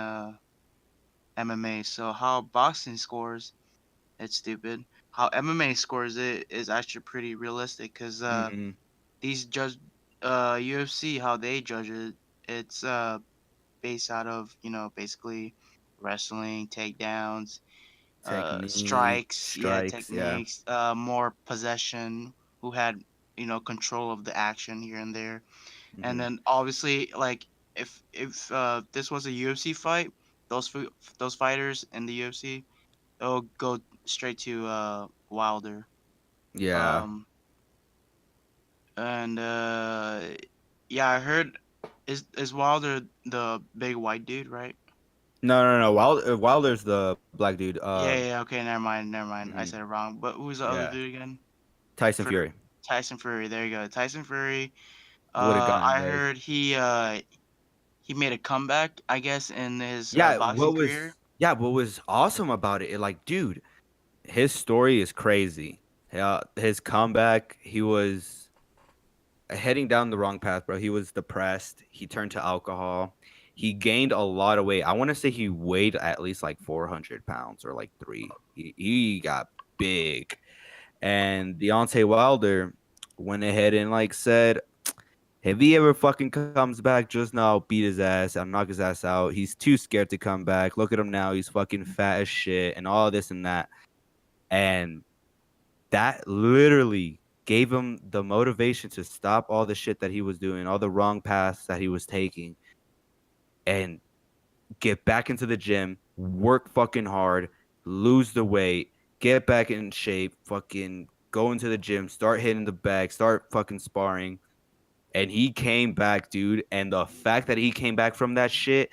MMA. So how boxing scores, it's stupid. How MMA scores it is actually pretty realistic because Mm-hmm. these judge UFC how they judge it, it's based out of basically wrestling takedowns, Technique, strikes, yeah, strikes. Yeah. techniques, more possession, who had control of the action here and there, and Mm-hmm. then obviously like if this was a UFC fight, those those fighters in the UFC, they'll go straight to Wilder. Yeah. Um and yeah, I heard is Wilder the big white dude, right? No, no, no. Wilder's the black dude. Yeah, yeah, okay, never mind, never mind. I Mhm. said it wrong. But who's the other Yeah. dude again? Tyson For Fury Tyson Fury. There you go. Tyson Fury. would have gone I big. heard he made a comeback, I guess, in his Yeah. boxing career. What was awesome about it? Like, dude, his story is crazy. Yeah, his comeback. He was heading down the wrong path, bro. He was depressed. He turned to alcohol. He gained a lot of weight. I want to say he weighed at least like 400 pounds or like three. He got big. And Deontay Wilder went ahead and like said, if he ever fucking comes back, just know I'll beat his ass. I'll knock his ass out. He's too scared to come back. Look at him now. He's fucking fat as shit and all this and that. And that literally gave him the motivation to stop all the shit that he was doing, all the wrong paths that he was taking, and get back into the gym, work fucking hard, lose the weight, get back in shape, fucking go into the gym, start hitting the bag, start fucking sparring. And he came back, dude. And the fact that he came back from that shit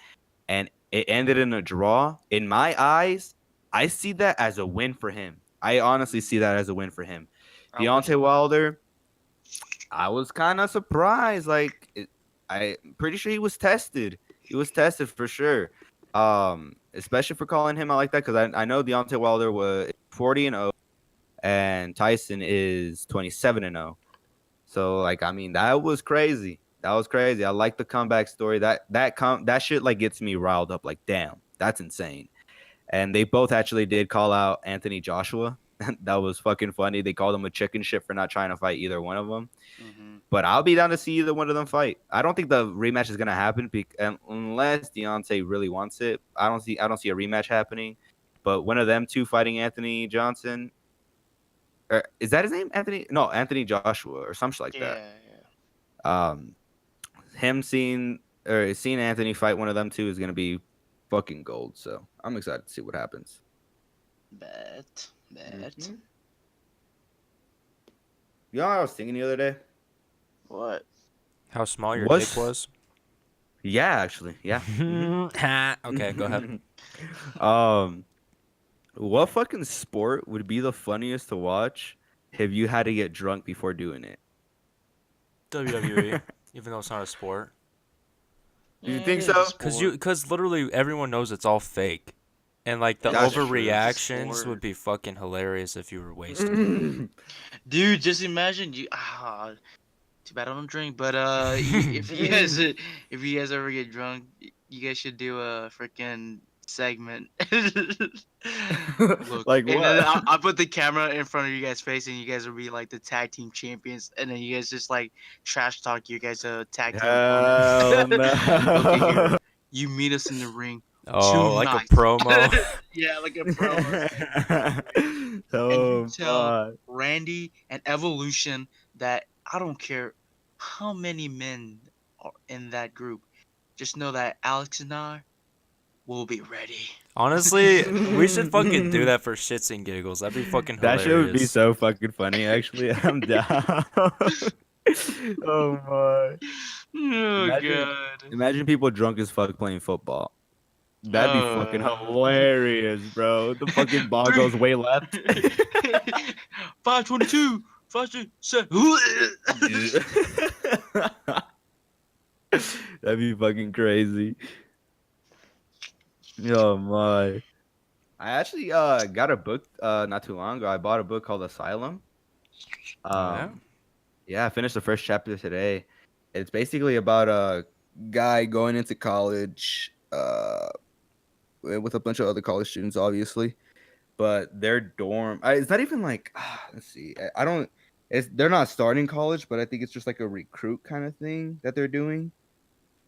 and it ended in a draw, in my eyes, I see that as a win for him. I honestly see that as a win for him. I wish. Deontay Wilder, I was kind of surprised. I'm pretty sure he was tested. He was tested for sure. Especially for calling him out like that, because I know Deontay Wilder was 40-0, and Tyson is 27-0. So like, I mean, that was crazy. That was crazy. I like the comeback story. That shit like gets me riled up. Like, damn, that's insane. And they both actually did call out Anthony Joshua. That was fucking funny. They called him a chicken shit for not trying to fight either one of them. Hmm. But I'll be down to see either one of them fight. I don't think the rematch is gonna happen unless Deontay really wants it. I don't see a rematch happening. But one of them two fighting Anthony Johnson, or is that his name? Anthony? No, Anthony Joshua or something like that. Yeah, yeah. Um, him seeing Anthony fight one of them two is gonna be fucking gold. So I'm excited to see what happens. Bet. Mm-hmm. You know what I was thinking the other day? What? How small your dick Was was? Yeah, actually, yeah. Ha, okay, go ahead. um, what fucking sport would be the funniest to watch if you had to get drunk before doing it? WWE, even though it's not a sport. You Yeah, it think is a so? sport. Cause literally everyone knows it's all fake. And like the It is That's a true. overreactions would sport. be fucking hilarious if you were wasted. Dude, just imagine you. Too bad I don't drink. But if you guys if you guys ever get drunk, you guys should do a freaking segment. Look, Like and then what? I'll put the camera in front of you guys' face, and you guys will be like the tag team champions, and then you guys just like trash talk you guys tag team opponents. Hell Okay, here no. you meet us in the ring Oh, like a tonight. promo. Yeah, like a promo segment. And you Oh tell fuck. Randy and Evolution that I don't care how many men are in that group. Just know that Alex and I will be ready. Honestly, we should fucking do that for shits and giggles. That'd be fucking That shit would be hilarious. so fucking funny, actually. I'm down. Oh my. Oh Imagine god. imagine people drunk as fuck playing football. That'd be fucking hilarious, bro. The fucking ball Three. goes way left. 522. 527. That'd be fucking crazy. Oh my. I actually got a book not too long ago. I bought a book called Asylum. Oh yeah. Um yeah, I finished the first chapter today. It's basically about a guy going into college with a bunch of other college students obviously, but their dorm it's not even like let's see. I don't they're not starting college, but I think it's just like a recruit kind of thing that they're doing.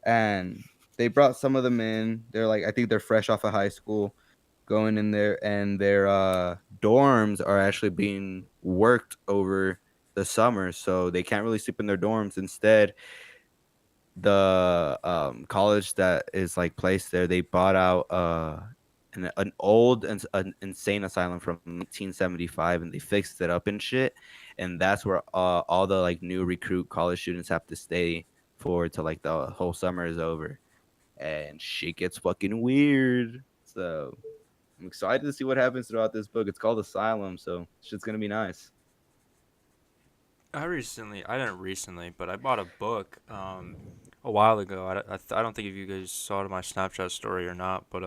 And they brought some of them in. They're like I think they're fresh off of high school going in there, and their dorms are actually being worked over the summer, so they can't really sleep in their dorms. Instead, the college that is like placed there, they bought out an old and an insane asylum from 1975, and they fixed it up and shit. And that's where all the like new recruit college students have to stay for till like the whole summer is over, and shit gets fucking weird. So I'm excited to see what happens throughout this book. It's called Asylum, so shit's gonna be nice. I didn't recently, but I bought a book a while ago. I don't think if you guys saw it in my Snapchat story or not, but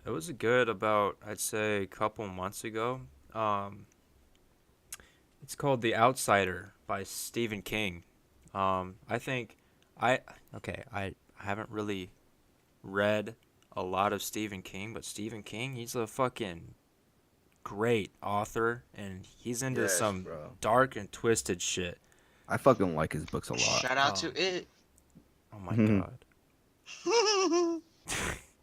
it was a good about I'd say a couple months ago. Um, it's called The Outsider by Stephen King. I think I okay. I haven't really read a lot of Stephen King, but Stephen King, he's a fucking great author, and he's into Yes, some bro. dark and twisted shit. I fucking like his books a lot. Shout out to Um, it. oh my god.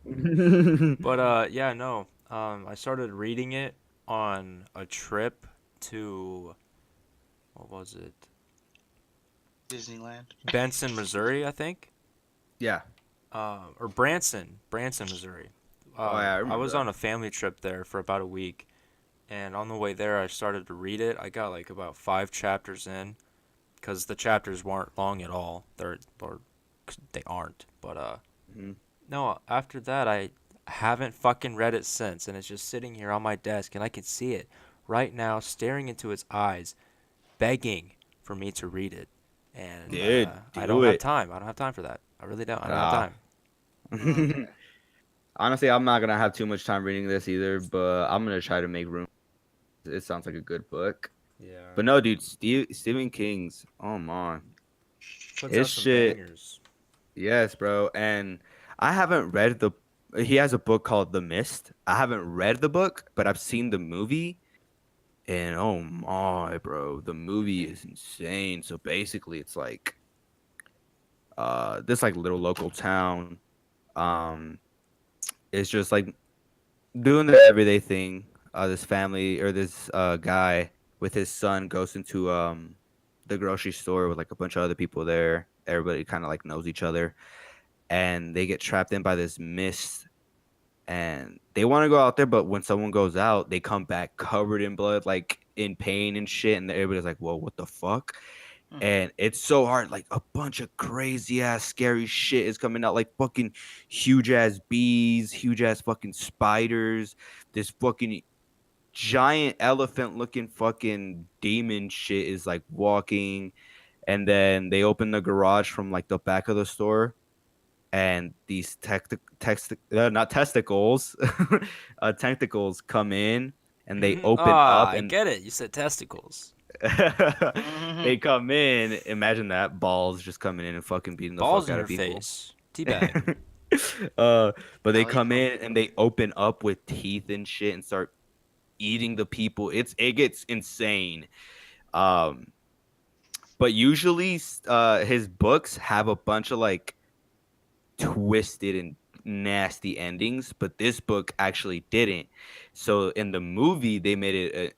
Yeah, But yeah, no. I started reading it on a trip to what was it? Disneyland. Benson, Missouri, I think. yeah. Or Branson, Missouri. Oh yeah, I I remember was that. on a family trip there for about a week, and on the way there, I started to read it. I got like about 5 chapters in, because the chapters weren't long at all. Or they aren't. But Mhm. no. After that, I haven't fucking read it since, and it's just sitting here on my desk, and I can see it right now, staring into its eyes, begging for me to read it. And Dude, I don't do have it. time. I don't have time for that. I really don't. I don't have Ah. time. Okay. Honestly, I'm not gonna have too much time reading this either, but I'm gonna try to make room. It sounds like a good book. Yeah. But no, dude, Stephen King's. Oh my, Puts his out some shit. bangers. Yes, bro. And I haven't read the. He has a book called The Mist. I haven't read the book, but I've seen the movie. And oh my, bro, the movie is insane. So basically, it's like this like little local town. Um, it's just like doing their everyday thing. This family or this guy with his son goes into the grocery store with like a bunch of other people there. Everybody kind of like knows each other, and they get trapped in by this mist. And they want to go out there, but when someone goes out, they come back covered in blood, like in pain and shit. And everybody's like, "Whoa, what the fuck?" Hmm. And it's so hard. Like a bunch of crazy ass scary shit is coming out, like fucking huge ass bees, huge ass fucking spiders, this fucking giant elephant looking fucking demon shit is like walking. And then they open the garage from like the back of the store, and these not testicles tentacles come in, and they open up, I and get it. You said testicles. they come in. Imagine that, balls just coming in and fucking beating the Balls fuck in out your of people. face. Teabag. uh, but they Belly come bump. in and they open up with teeth and shit and start eating the people. It gets insane. Um, but usually, his books have a bunch of like twisted and nasty endings, but this book actually didn't. So in the movie, they made it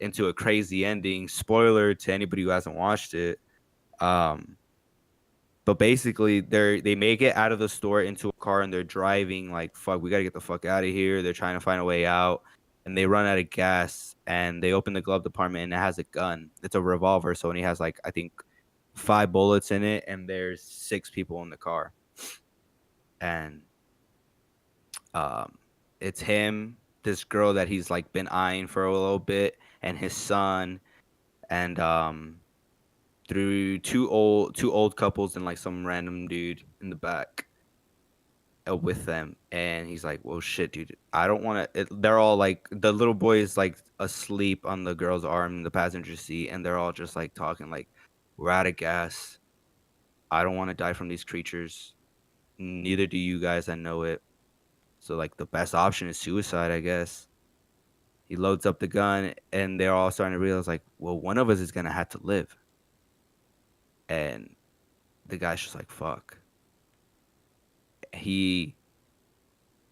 into a crazy ending. Spoiler to anybody who hasn't watched it. Um, but basically, they make it out of the store into a car, and they're driving like fuck. We gotta get the fuck out of here. They're trying to find a way out, and they run out of gas. And they open the glove compartment, and it has a gun. It's a revolver, so and he has like I think 5 bullets in it, and there's 6 people in the car. And Um, it's him, this girl that he's like been eyeing for a little bit, and his son, and through two old couples and like some random dude in the back with them. And he's like, well shit dude, I don't want to. They're all like, the little boy is like asleep on the girl's arm in the passenger seat, and they're all just like talking like, we're out of gas, I don't want to die from these creatures, neither do you guys, I know it, so like the best option is suicide, I guess. He loads up the gun, and they're all starting to realize like, well, one of us is gonna have to live. And the guy's just like, fuck. He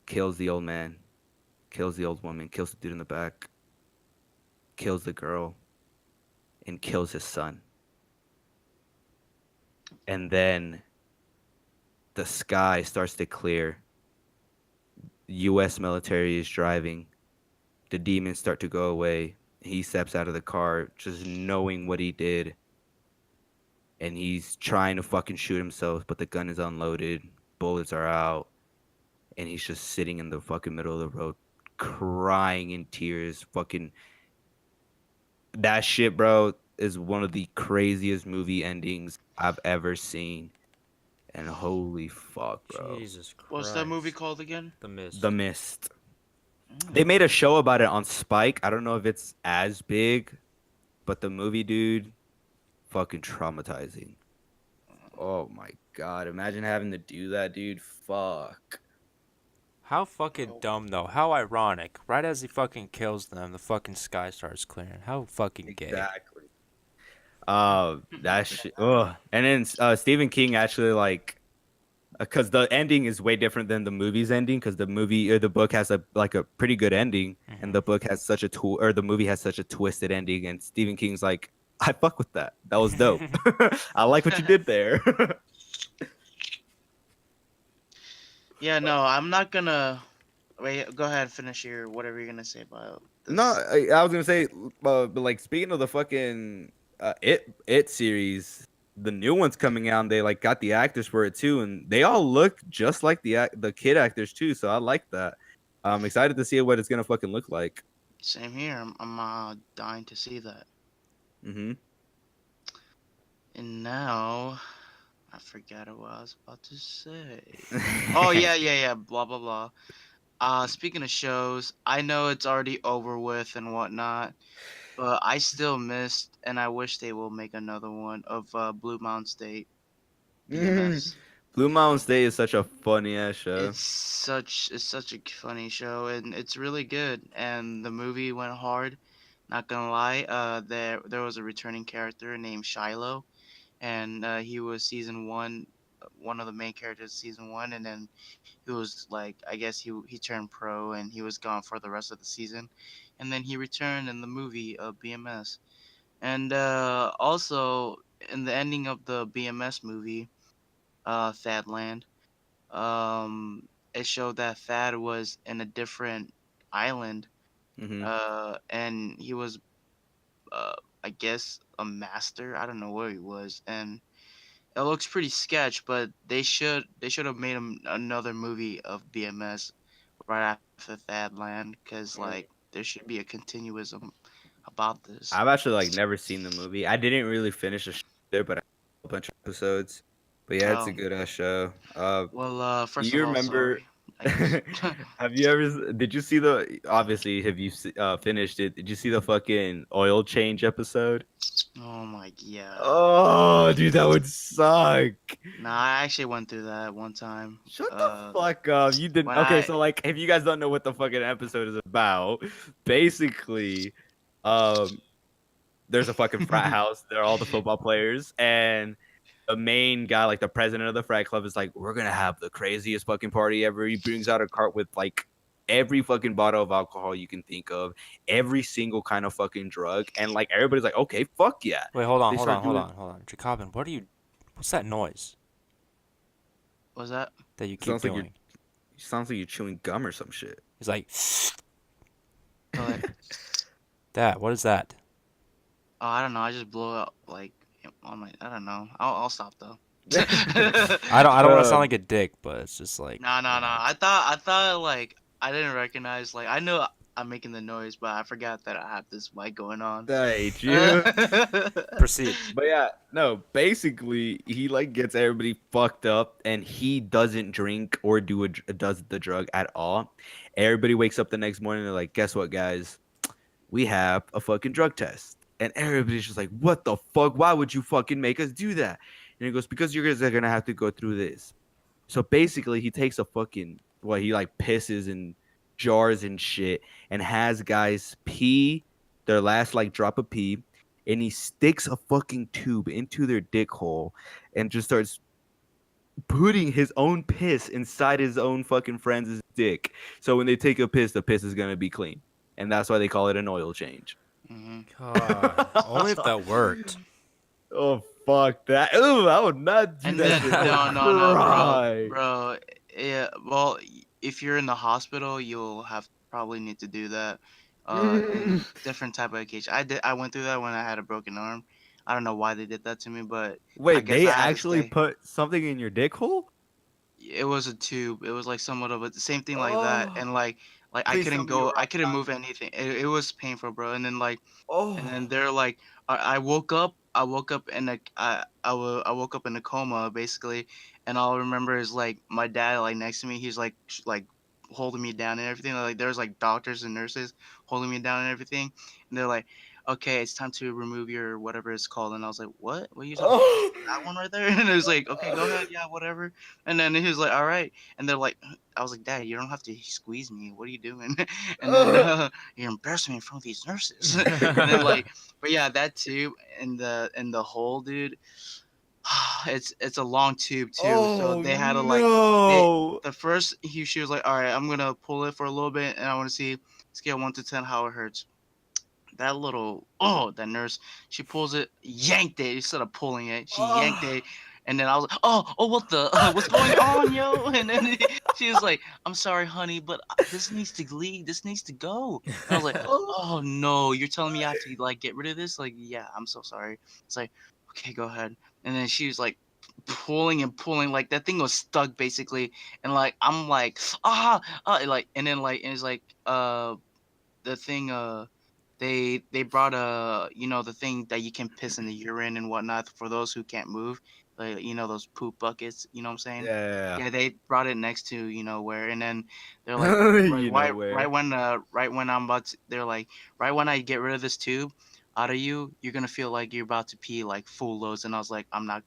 kills the old man, kills the old woman, kills the dude in the back, kills the girl, and kills his son. And then the sky starts to clear. US military is driving. The demons start to go away. He steps out of the car just knowing what he did. And he's trying to fucking shoot himself, but the gun is unloaded. Bullets are out. And he's just sitting in the fucking middle of the road, crying in tears. Fucking that shit, bro, is one of the craziest movie endings I've ever seen. And holy fuck, bro. Jesus What's that movie Christ. called again? The The Mist. Mist. Mm. They made a show about it on Spike. I don't know if it's as big, but the movie, dude, fucking traumatizing. Oh my god, imagine having to do that, dude. Fuck. How fucking Oh. dumb though. How ironic. Right as he fucking kills them, the fucking sky starts clearing. How fucking gay. Exactly. That shit. Ugh. And then Stephen King actually like, because the ending is way different than the movie's ending, because the movie or the book has a like a pretty good ending, and Hmm. the book has such a tool, or the movie has such a twisted ending, and Stephen King's like, I fuck with that. That was dope. I like what you did there. Yeah, no, I'm not gonna. Wait, go ahead, finish your whatever you're gonna say about No, this. I was gonna say, but like speaking of the fucking it series, the new one's coming out. And they like got the actors for it too, and they all look just like the kid actors too. So I like that. I'm excited to see what it's gonna fucking look like. Same here. I'm dying to see that. Hmm. And now I forgot what I was about to say. Oh yeah, yeah, yeah. Blah blah blah. Speaking of shows, I know it's already over with and whatnot, but I still missed, and I wish they will make another one of Blue Mountain State BMS. Blue Mountain State is such a funny ass show. It's such a funny show, and it's really good. And the movie went hard. Not gonna lie, there was a returning character named Shiloh, and he was season one of the main characters season one, and then he was like, I guess he turned pro, and he was gone for the rest of the season, and then he returned in the movie of BMS, and also in the ending of the BMS movie, Thadland, it showed that Thad was in a different island, Hmm. and he was, uh, I guess, a master. I don't know where he was, and it looks pretty sketch. But they should have made him another movie of BMS right after Thadland, because like there should be a continuism about this. I've actually like never seen the movie. I didn't really finish the show there, but I saw a bunch of episodes. But yeah, it's a Oh good ass show. well, Do first of you all, remember? sorry, I guess. Have you ever? Did you see the? Obviously, have you finished it? Did you see the fucking oil change episode? Oh my yeah. Oh, dude, that would suck. Nah, I actually went through that one time. Shut the fuck up. You didn't. When Okay, I so like, if you guys don't know what the fucking episode is about, basically, um, there's a fucking frat house. They're all the football players, and the main guy, like the president of the frat club, is like, "We're gonna have the craziest fucking party ever." He brings out a cart with like every fucking bottle of alcohol you can think of, every single kind of fucking drug, and like everybody's like, "Okay, fuck yeah." Wait, hold on, They hold start on, hold doing. on, hold on. Jokabin, what are you. What's that noise was that. that you keep Sounds like you're. doing? Sounds like you're chewing gum or some shit. He's like, Go ahead. that. What is that? Oh, I don't know. I just blew up like on my. I don't know. I'll stop though. I don't want to sound um, like a dick, but it's just like, No, no, you no. know. I thought like I didn't recognize like I know I'm making the noise, but I forgot that I have this mic going on. hey, Uh, chill. Proceed. But yeah, no, basically he like gets everybody fucked up and he doesn't drink or does the drug at all. Everybody wakes up the next morning and they're like, "Guess what, guys? We have a fucking drug test." And everybody's just like, "What the fuck? Why would you fucking make us do that?" And he goes, "Because you guys are gonna have to go through this." So basically, he takes a fucking he like pisses in jars and shit, and has guys pee their last like drop of pee, and he sticks a fucking tube into their dick hole, and just starts putting his own piss inside his own fucking friend's dick. So when they take a piss, the piss is gonna be clean, and that's why they call it an oil change. mhm. God, only if that worked. Oh fuck that! Ooh, I would not do And that then shit. I would no, no, no, bro, cry. bro. Yeah, well, if you're in the hospital, you'll have probably need to do that. In different type of occasion. I went through that when I had a broken arm. I don't know why they did that to me, but I Wait, guess they I had to actually stay. put something in your dick hole? It was a tube. It was like somewhat of a same thing like that, Oh, and like I please tell couldn't me you go. were I on couldn't top. move anything. It was painful, bro. And then Oh, they're like, I woke up. I woke up in a I woke up in a coma basically, and all I remember is like my dad like next to me. He's like like holding me down and everything. Like there's like doctors and nurses holding me down and everything, and they're like, okay, it's time to remove your whatever it's called. And I was like, what? What are you talking? oh. That one right there? And it was like, okay, go ahead, yeah, whatever. And then he was like, all right. And they're like, I was like, Dad, you don't have to squeeze me. What are you doing? And then you're embarrassing me in front of these nurses. And then like, but yeah, that tube and the hole, dude. It's a long tube too. So Oh they had to like they no. the first she was like, all right, I'm gonna pull it for a little bit, and I want to see scale 1 to 10 how it hurts. That little that nurse, she pulls it, yanked it instead of pulling it. She yanked Oh. it, and then I was like, oh, what the what's going on, yo? And then she was like, I'm sorry, honey, but this needs to leave. This needs to go. And I was like, Oh. oh no, you're telling me I have to like get rid of this? Like, yeah, I'm so sorry. It's like, okay, go ahead. And then she was like pulling and pulling, like that thing was stuck basically, and like I'm like like, and then like and it's like the thing they brought the thing that you can piss in the urine and whatnot for those who can't move, like those poop buckets, you know what I'm saying? Yeah. Yeah, they brought it next to where, and then they're like You know where. right when I'm about to, they're like right when I get rid of this tube out of you, you're gonna feel like you're about to pee like full loads. And I was like, I'm not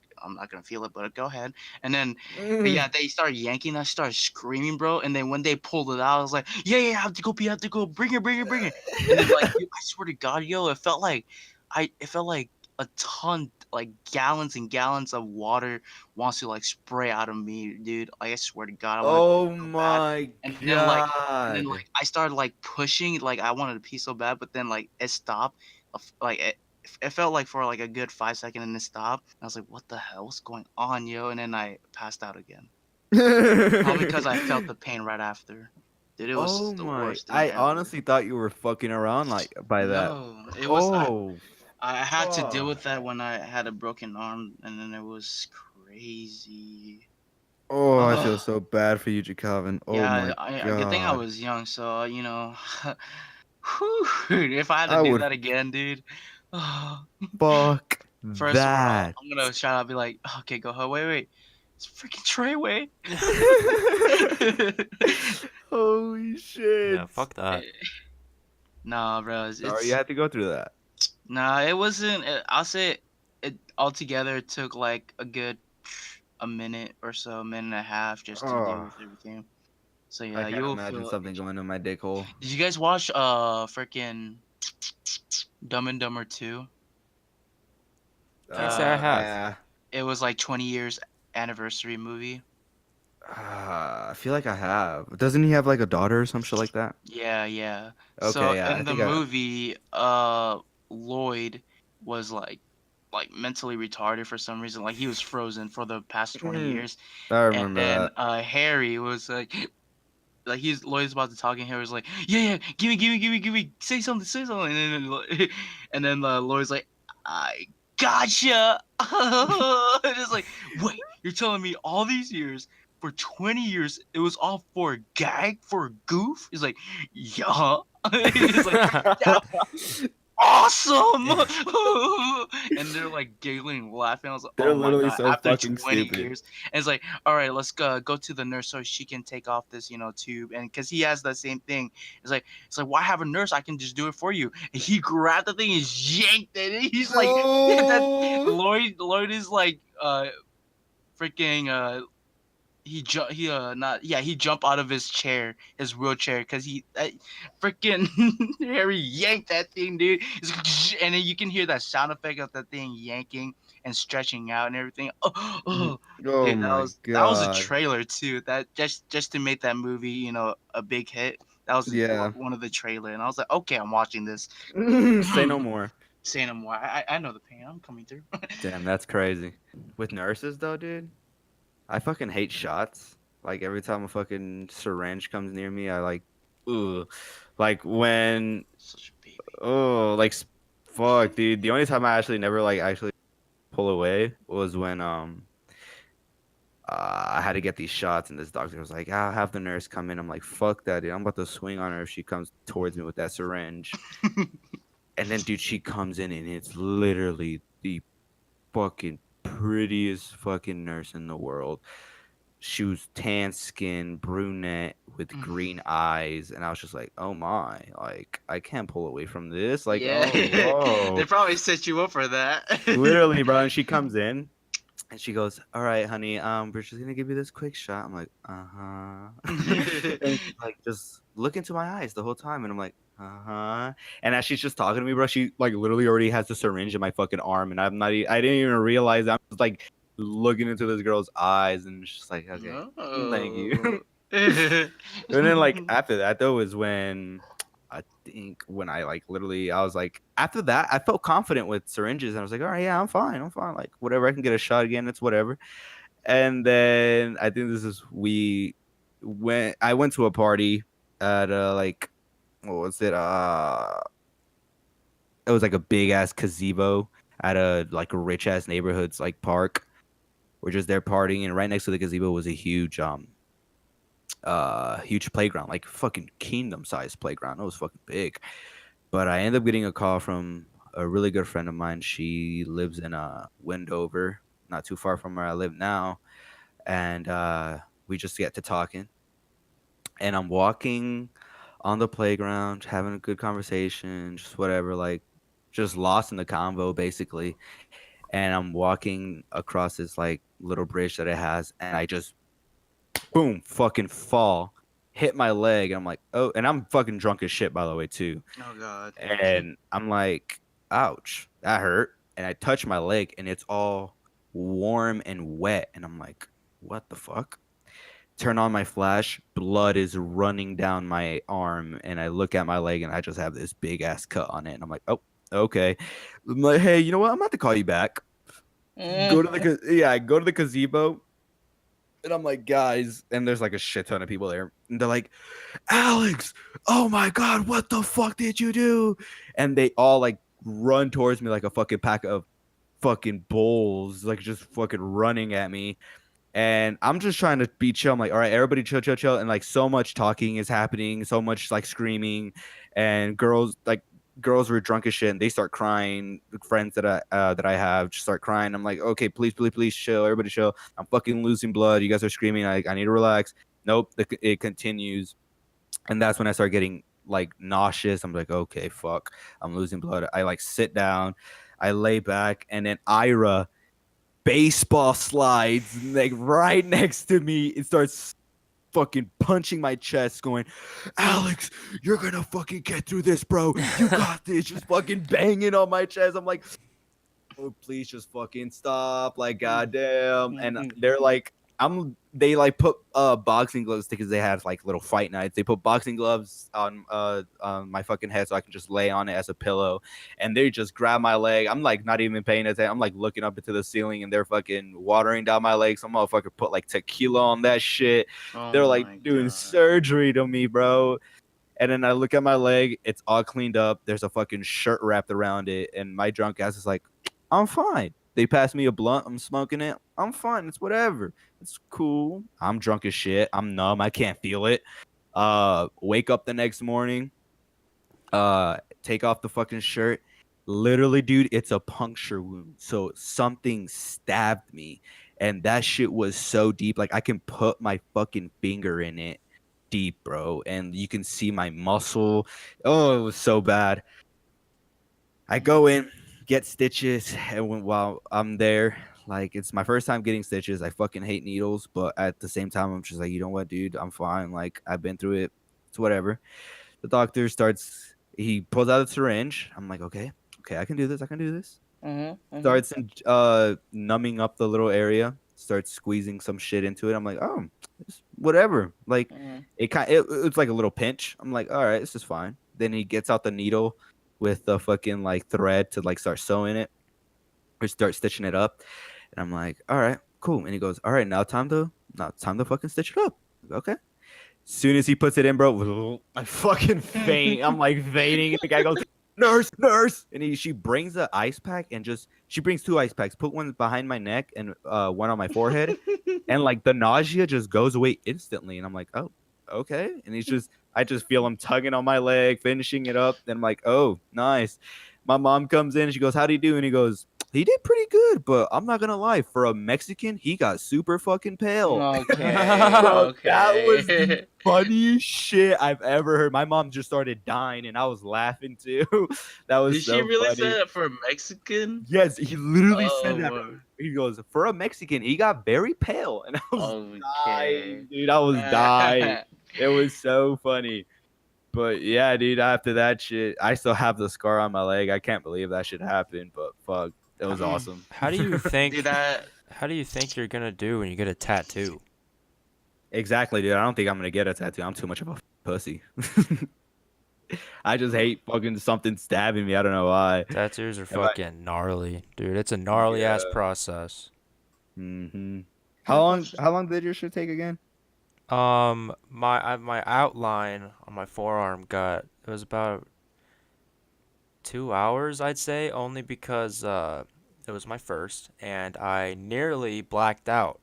gonna feel it, but go ahead. And then but yeah, they started yanking. I started screaming, bro. And then when they pulled it out, I was like, yeah, yeah, I have to go pee, I have to go. Bring it, bring it, bring it. And then like, dude, I swear to God, yo, it felt like a ton, like gallons and gallons of water wants to like spray out of me, dude. Like I swear to God, I wanted to Oh pee so bad. my And then god. like I started like pushing, like I wanted to pee so bad, but then like it stopped. Like it felt like for like a good 5 seconds and it stopped. I was like, what the hell? What's going on, yo? And then I passed out again. Probably because I felt the pain right after. Dude, it Oh was the my. worst thing I ever. honestly thought you were fucking around like by that. No, it was Oh I had to deal with fuck. that when I had a broken arm, and then it was crazy. Oh, I feel Oh, so bad for you, Jokabin. Oh yeah, my good thing I god. was young, so whew, if I had to I do would that again, dude. fuck First of all, that. I'm gonna shout out, be like, okay, go ahead, wait, wait, it's freaking Treyway. Holy shit. Yeah, fuck that. Nah, bro, Sorry you had to go through that. nah, it wasn't. I'll say it altogether took like a good a minute or so, a minute and a half, just to deal Oh, with everything. So I yeah, can't you'll imagine feel. something going in my dick hole. Did you guys watch freaking Dumb and Dumber 2? Can't say I have. Yeah. It was like 20 years anniversary movie. I feel like I have. Doesn't he have like a daughter or some shit like that? Yeah, yeah. So Okay, yeah, I in the think I. movie, Lloyd was like mentally retarded for some reason. Like he was frozen for the past 20 Mm, years. I And remember then that. Harry was like he's Lloyd's about to talk, and Harry's like, yeah, yeah, give me, say something, say something. And then Lloyd's like, I gotcha. And it's like, wait. You're telling me all these years, for 20 years, it was all for a gag, for a goof? He's like, yeah. He's like, that's awesome. And they're like giggling, laughing. I was like, They're oh my literally god! so After fucking 20 stupid. years, and it's like, all right, let's go to the nurse so she can take off this, tube. And because he has the same thing, it's like, why have a nurse? I can just do it for you. And he grabbed the thing and yanked it. He's like, that No. Lloyd is like, freaking he jumped out of his wheelchair, because freaking Harry yanked that thing, dude. And then you can hear that sound effect of that thing yanking and stretching out and everything. Oh, Oh dude, that my was a god. trailer too. That just to make that movie, a big hit. That was Yeah. one of the trailer, and I was like, okay, I'm watching this. Say no more. Say no more. I know the pain. I'm coming through. Damn, that's crazy. With nurses though, dude, I fucking hate shots. Like every time a fucking syringe comes near me, I like, ugh. Like when, Such a baby. oh, like, fuck, dude. The only time I actually never like actually pull away was when I had to get these shots, and this doctor was like, "I'll have the nurse come in." I'm like, "Fuck that, dude! I'm about to swing on her if she comes towards me with that syringe." And then, dude, she comes in, and it's literally the fucking prettiest fucking nurse in the world. She was tan skin, brunette with green eyes, and I was just like, "Oh my!" Like, I can't pull away from this. Like, Yeah, oh, they whoa, probably set you up for that. literally, bro. And she comes in, and she goes, "All right, honey, we're just gonna give you this quick shot." I'm like, "Uh-huh." And she's like, "Just look into my eyes the whole time." And I'm like, "Uh-huh." And as she's just talking to me, bro, she like literally already has the syringe in my fucking arm, and I didn't even realize I'm just like looking into this girl's eyes, and it's just like, "Okay, thank you." Oh. And then like after that though is when I think when I like literally I was like after that I felt confident with syringes, and I was like, all right, yeah, I'm fine, like whatever, I can get a shot again, it's whatever. And then I think this is we went to a party at like what was it, it was like a big ass gazebo at a like a rich ass neighborhoods like park. We're just there partying, and right next to the gazebo was a huge playground, like fucking kingdom sized playground. It was fucking big. But I ended up getting a call from a really good friend of mine. She lives in Wendover, not too far from where I live now. And we just get to talking. And I'm walking on the playground, having a good conversation, just whatever, like just lost in the convo basically. And I'm walking across this like little bridge that it has, and I just boom, fucking fall, hit my leg. I'm like, oh, and I'm fucking drunk as shit, by the way, too. Oh God. And I'm like, ouch, that hurt. And I touch my leg, and it's all warm and wet. And I'm like, what the fuck? Turn on my flash, blood is running down my arm, and I look at my leg, and I just have this big ass cut on it. And I'm like, oh, okay. I'm like, hey, you know what? I'm about to call you back. Go to the yeah, go to the gazebo, and I'm like, guys, and there's like a shit ton of people there. And they're like, Alex, oh my God, what the fuck did you do? And they all like run towards me like a fucking pack of fucking bulls, like just fucking running at me. And I'm just trying to be chill. I'm like, all right, everybody chill, chill, chill. And like so much talking is happening, so much like screaming, and girls were drunk as shit, and they start crying. The friends that I have just start crying. I'm like, okay, please, please, please, chill, everybody, chill. I'm fucking losing blood. You guys are screaming. I need to relax. Nope, it continues, and that's when I start getting like nauseous. I'm like, okay, fuck, I'm losing blood. I like sit down, I lay back, and then Ira baseball slides like right next to me. It starts fucking punching my chest, going, Alex, you're gonna fucking get through this, bro. You got this. Just fucking banging on my chest. I'm like, oh, please just fucking stop. Like, goddamn. And they're like, they like put boxing gloves because they had like little fight nights. They put boxing gloves on my fucking head so I can just lay on it as a pillow. And they just grab my leg. I'm like not even paying attention. I'm like looking up into the ceiling, and they're fucking watering down my leg. Some motherfucker put like tequila on that shit. Oh They're like my doing God. surgery to me, bro. And then I look at my leg, it's all cleaned up. There's a fucking shirt wrapped around it, and my drunk ass is like, I'm fine. They pass me a blunt. I'm smoking it. I'm fine. It's whatever. It's cool. I'm drunk as shit. I'm numb. I can't feel it. Wake up the next morning. Take off the fucking shirt. Literally, dude, it's a puncture wound. So something stabbed me, and that shit was so deep. Like I can put my fucking finger in it deep, bro, and you can see my muscle. Oh, it was so bad. I go in, get stitches, and while I'm there, like it's my first time getting stitches. I fucking hate needles, but at the same time, I'm just like, you know what, dude, I'm fine. Like I've been through it. It's whatever. The doctor starts. He pulls out a syringe. I'm like, okay, okay, I can do this. I can do this. Mhm. Mhm. Starts numbing up the little area. Starts squeezing some shit into it. I'm like, oh, it's whatever. Like Mhm. it's like a little pinch. I'm like, all right, this is fine. Then he gets out the needle with the fucking like thread to like start sewing it or start stitching it up. And I'm like, all right, cool. And he goes, all right, now time to fucking stitch it up. Okay. Soon as he puts it in, bro, I fucking faint. I'm like fainting. And the guy goes, nurse, nurse. And she brings an ice pack and she brings two ice packs, put one behind my neck and one on my forehead. And like the nausea just goes away instantly. And I'm like, oh, okay. And I just feel him tugging on my leg, finishing it up. And I'm like, oh, nice. My mom comes in and she goes, how'd he do? And he goes, he did pretty good, but I'm not gonna lie. For a Mexican, he got super fucking pale. Okay. Bro, that was the Okay. funniest shit I've ever heard. My mom just started dying and I was laughing too. That was Did she so really funny. say that for a Mexican? Yes, he literally said Oh that, bro. my. He goes, for a Mexican, he got very pale. And I was Okay. dying, dude. I was dying. It was so funny. But yeah, dude, after that shit, I still have the scar on my leg. I can't believe that shit happened, but fuck, it was awesome. How do you Did think? I? How do you think you're gonna do when you get a tattoo? Exactly, dude. I don't think I'm gonna get a tattoo. I'm too much of a pussy. I just hate fucking something stabbing me. I don't know why. Tattoos are If I, fucking gnarly, dude. It's a gnarly ass yeah. process. hmm I How have a long? question. How long did your shit take again? My outline on my forearm got it was about 2 hours, I'd say, only because it was my first, and I nearly blacked out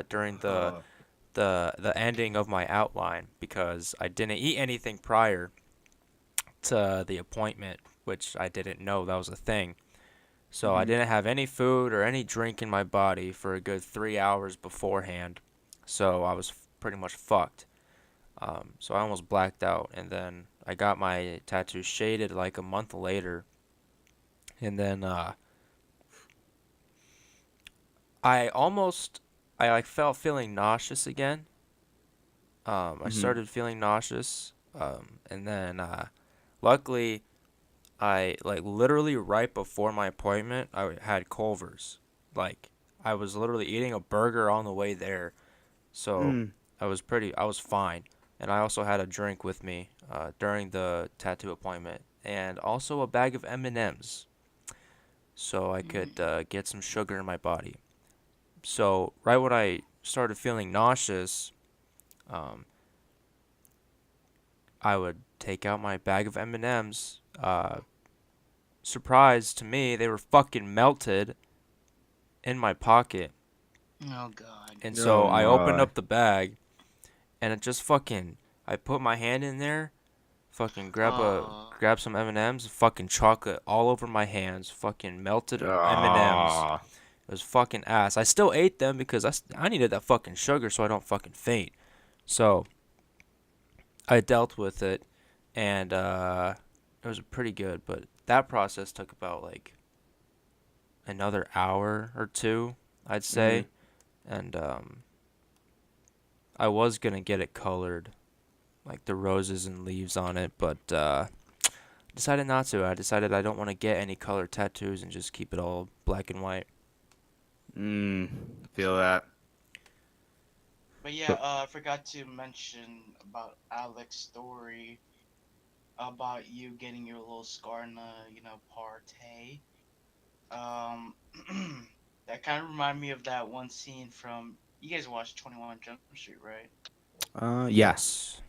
during Uh, the ending of my outline because I didn't eat anything prior to the appointment, which I didn't know that was a thing. So I hmm didn't have any food or any drink in my body for a good 3 hours beforehand. So I was pretty much fucked. So I almost blacked out, and then I got my tattoo shaded like a month later, and then I almost I like felt feeling nauseous again. I hmm started feeling nauseous, and then luckily I like literally right before my appointment I had Culver's. Like I was literally eating a burger on the way there, so mm I was fine. And I also had a drink with me during the tattoo appointment, and also a bag of M&Ms, so I could Mm. get some sugar in my body. So right when I started feeling nauseous, um, I would take out my bag of M&Ms. Surprise to me, they were fucking melted in my pocket. Oh God. And so Oh I opened my. up the bag, and it just fucking I put my hand in there, fucking Oh. grab some M&Ms, fucking chocolate all over my hands, fucking melted M&Ms. Ah. It was fucking ass. I still ate them because I needed that fucking sugar so I don't fucking faint. So I dealt with it, and it was pretty good. But that process took about like another hour or two, I'd hmm say. And I was gonna get it colored, like the roses and leaves on it, but decided not to. I decided I don't want to get any colored tattoos and just keep it all black and white. Mm. Feel that. But yeah, But I forgot to mention about Alex's story about you getting your little scar in the, partay. Um, that kind of reminded me of that one scene from you guys watched 21 Jump Street, right? yeah. Yes.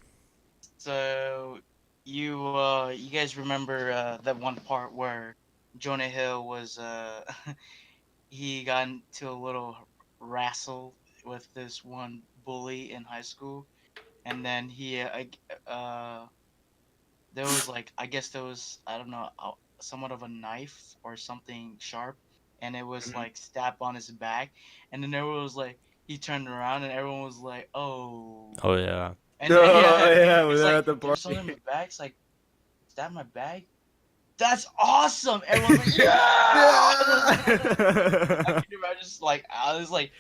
So you guys remember that one part where Jonah Hill was he got into a little wrestle with this one bully in high school, and then uh there was like, I guess there was, I don't know, somewhat of a knife or something sharp, and it was Mhm. like stabbed on his back, and then everyone was like, he turned around and everyone was like, oh, Oh yeah. and then Oh yeah, yeah, when it's they're like at the there's party. something in my bag. It's like, stab my bag. That's awesome. Everyone's like, yeah. I Yeah. can imagine just like I was like,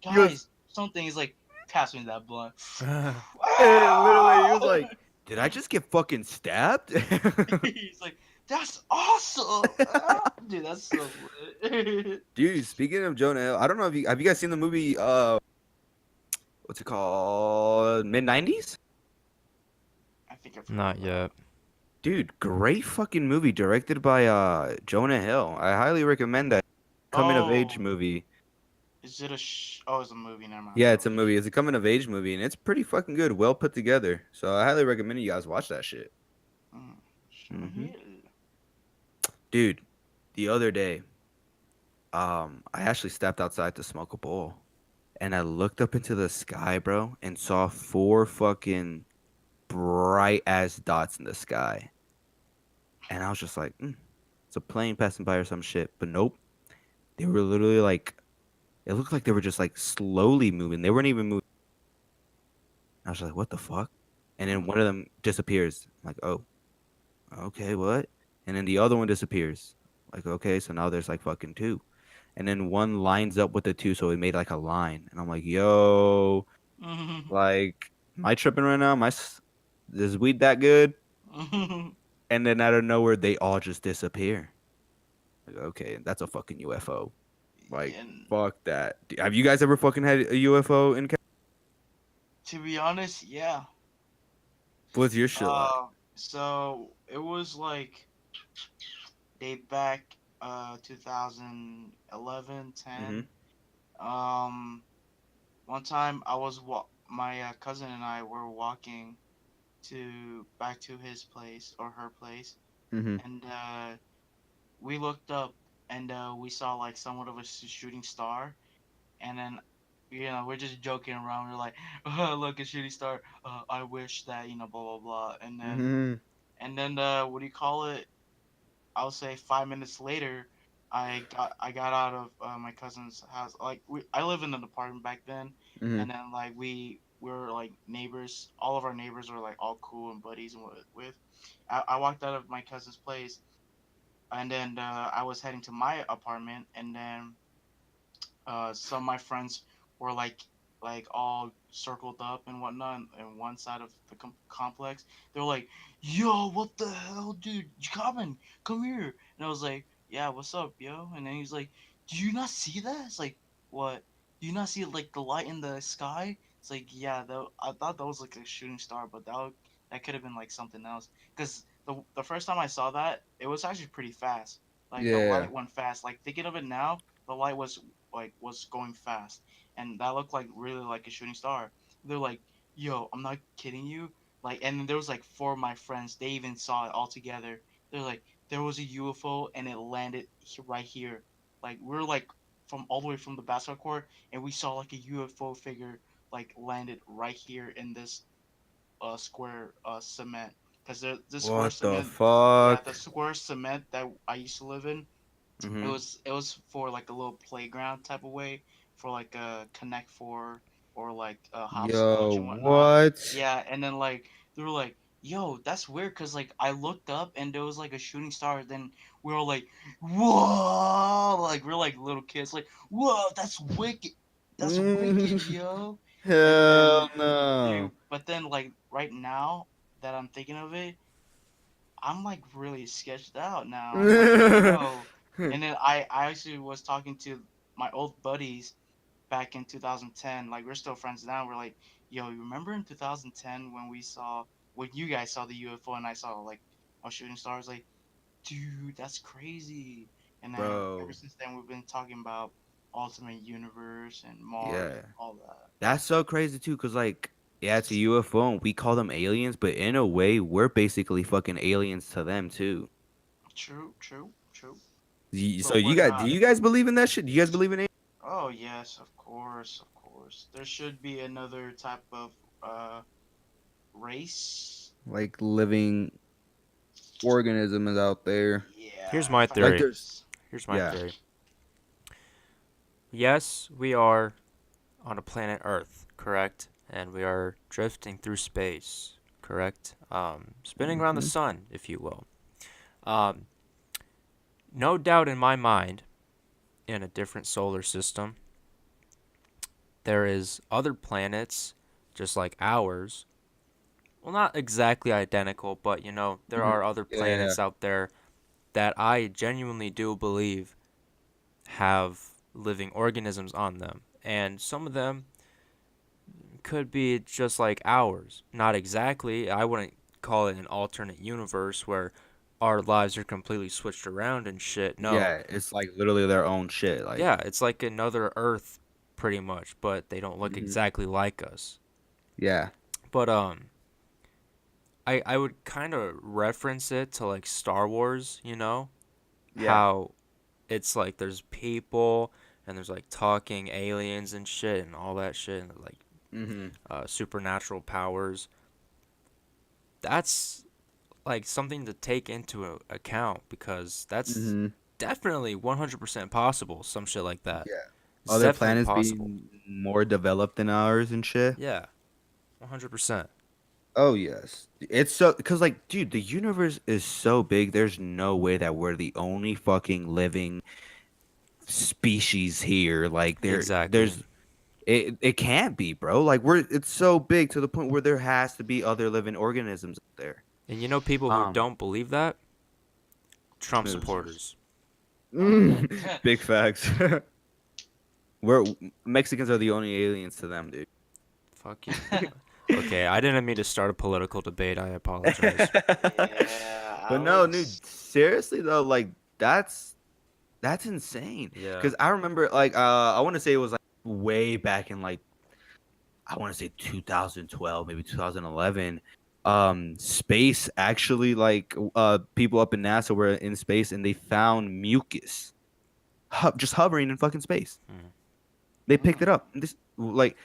He goes, guys, something is like, pass me that blunt. and literally, he was like, "Did I just get fucking stabbed?" He's like, that's awesome. Dude, that's so lit. Dude, speaking of Jonah Hill, I don't know if you have you guys seen the movie what's it called? Mid-90s? I think I've heard Not of that. yet. Dude, great fucking movie directed by Jonah Hill. I highly recommend that coming of age Oh, movie. is it a Oh, it's a movie. Never mind. I Yeah, thought it it's a was a movie. show. It's a coming of age movie and it's pretty fucking good, well put together. So I highly recommend you guys watch that shit. Jonah Hmm. Hill. Dude, the other day, I actually stepped outside to smoke a bowl and I looked up into the sky, bro, and saw four fucking bright ass dots in the sky. And I was just like, it's a plane passing by or some shit. But nope. They were literally like, it looked like they were just like slowly moving. They weren't even moving. I was like, what the fuck? And then one of them disappears. I'm like, oh, okay, what? And then the other one disappears. Like, okay, so now there's like fucking two. And then one lines up with the two, so it made like a line. And I'm like, yo, like, am I tripping right now? Is weed that good? And then out of nowhere, they all just disappear. Like, okay, that's a fucking UFO. Like, And fuck that. Have you guys ever fucking had a UFO in? to be honest, yeah. What's your shit like? So it was like date back 2011, Mm-hmm. 10. One time my cousin and I were walking to back to his place or her place, Mm-hmm. and we looked up and we saw like somewhat of a shooting star, and then we're just joking around. We're like, oh, look, a shooting star. I wish that blah blah blah, Mm-hmm. and then what do you call it? I would say 5 minutes later, I got out of my cousin's house. Like I live in an apartment back then, Mm-hmm. and then like we were like neighbors. All of our neighbors were like all cool and buddies and with. I walked out of my cousin's place, and then I was heading to my apartment, and then some of my friends were like all circled up and whatnot in one side of the complex. They were like, "Yo, what the hell, dude? Jokabin, come here!" And I was like, "Yeah, what's up, yo?" And then he's like, "Do you not see that?" It's like, "What? Do you not see like the light in the sky?" It's like, "Yeah, I thought that was like a shooting star, but that could have been like something else." Because the first time I saw that, it was actually pretty fast. Like the Yeah. light went fast. Like thinking of it now, the light was going fast, and that looked like really like a shooting star. They're like, "Yo, I'm not kidding you." Like, and then there was like four of my friends. They even saw it all together. They're like, there was a UFO and it landed right here. Like we're like from all the way from the basketball court, and we saw like a UFO figure like landed right here in this square cement. Because the square What the cement, yeah, fuck? the square cement that I used to live in, it Mm-hmm. was it was for like a little playground type of way for like a Connect Four or like a Yo, hopscotch and whatnot. what? Yeah, and then like they were like, "Yo, that's weird," cause like I looked up and there was like a shooting star. Then we were like, "Whoa!" Like we're like little kids, like, "Whoa, that's wicked, Mm, yo." And hell then, no. dude, but then like right now that I'm thinking of it, I'm like really sketched out now. I'm like, yo. And then I actually was talking to my old buddies back in 2010. Like we're still friends now. We're like, yo, you remember in 2010 when you guys saw the UFO and I saw like a shooting star? I was like, dude, that's crazy. And then ever Bro, since then we've been talking about alternate universe and Mars yeah. and all that. That's so crazy too, cause like, yeah, it's a UFO and we call them aliens, but in a way, we're basically fucking aliens to them too. True, true, true. So but you we're got? Do not. you guys believe in that shit? Do you guys believe in it? Oh yes, of course, of course. There should be another type of uh race. Like living organisms out there? Here's Yeah, my Like theory. there's, facts. Here's my yeah. theory. Yes, we are on a planet Earth, correct? And we are drifting through space, correct? Spinning around the Hmm. sun, if you will. Um, no doubt in my mind, in a different solar system, there is other planets just like ours. Well, not exactly identical, but there Hmm. are other Yeah. planets out there that I genuinely do believe have living organisms on them. And some of them could be just like ours. Not exactly. I wouldn't call it an alternate universe where our lives are completely switched around and shit. No. Yeah. It's like literally their own shit. Like. Yeah, it's like another Earth pretty much, but they don't look Hmm. exactly like us. Yeah. But I would kind of reference it to like Star Wars, Yeah. how it's like there's people and there's like talking aliens and shit and all that shit and like Hmm. supernatural powers. That's like something to take into account because that's Hmm. definitely 100% possible. Some shit like that. Yeah. It's Other definitely planets possible. being more developed than ours and shit. Yeah, 100%. Oh yes, it's so because like, dude, the universe is so big. There's no way that we're the only fucking living species here. Like Exactly. there's it can't be, bro. Like it's so big to the point where there has to be other living organisms out there. And people who Um, don't believe that? Trump Schmoozers. supporters. Big facts. We're Mexicans are the only aliens to them, dude. Fuck you. Okay, I didn't mean to start a political debate. I apologize. Yeah, But no, dude, Alex. seriously though, like that's insane. Yeah. Because I remember, like, I want to say it was like way back in like I want to say 2012, maybe 2011. Space actually like people up in NASA were in space and they found mucus, just hovering in fucking space. Hmm. They picked Mm. it up. And this like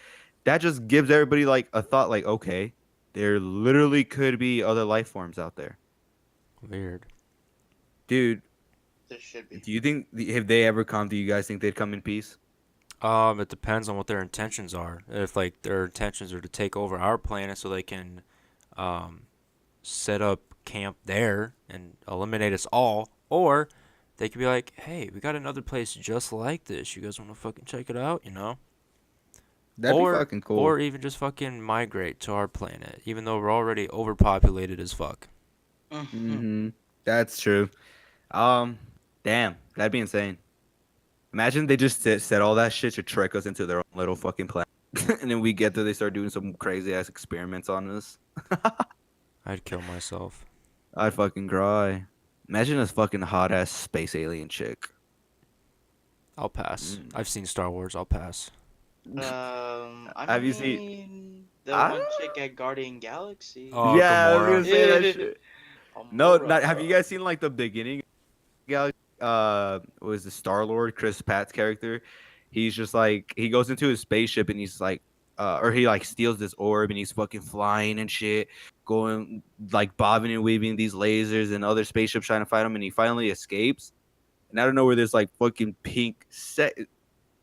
that just gives everybody like a thought, like, okay, there literally could be other life forms out there, Weird. dude. There should be. Do you think if they ever come, do you guys think they'd come in peace? It depends on what their intentions are. If like their intentions are to take over our planet so they can um set up camp there and eliminate us all, or they could be like, "Hey, we got another place just like this. You guys want to fucking check it out?" That'd be Or fucking cool. even just fucking migrate to our planet, even though we're already overpopulated as fuck. Mhm. Mm-hmm. That's true. Um, damn, that'd be insane. Imagine they just said all that shit to trick us into their own little fucking planet, and then we get there, they start doing some crazy ass experiments on us. I'd kill myself. I'd fucking cry. Imagine this fucking hot ass space alien chick. I'll pass. Mm. I've seen Star Wars. I'll pass. I Have you seen? mean, the Ah, one chick at Guardian Galaxy. Oh, yeah, I was gonna Gamora. say that shit. No, not. Have you Amora. guys seen like the beginning? Galaxy? Was the Star Lord Chris Pratt's character? He's just like he goes into his spaceship and he's like, or he like steals this orb and he's fucking flying and shit, going like bobbing and weaving these lasers and other spaceships trying to fight him, and he finally escapes. And I don't know where this like fucking pink set.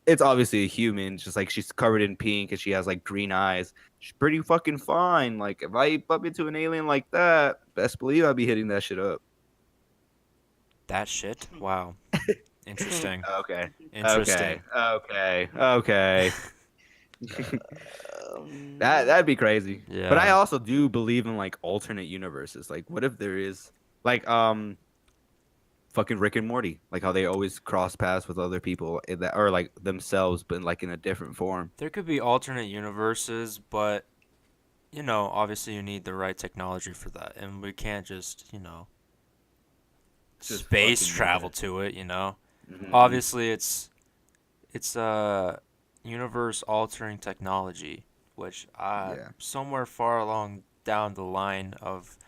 It's obviously a human, just like she's covered in pink and she has like green eyes. She's pretty fucking fine. Like if I bump into an alien like that, best believe I'll be hitting that shit up. That shit? Wow. Interesting. Okay. Okay. Interesting. Okay. Okay. No. That'd be crazy. But I Yeah. also do believe in like alternate universes. Like what if there is like fucking Rick and Morty, like how they always cross paths with other people in that or like themselves but like in a different form. There could be alternate universes, but obviously you need the right technology for that, and we can't just, Just space fucking make travel it. to. Hmm. Obviously it's universe altering technology, which Yeah. somewhere far along down the line of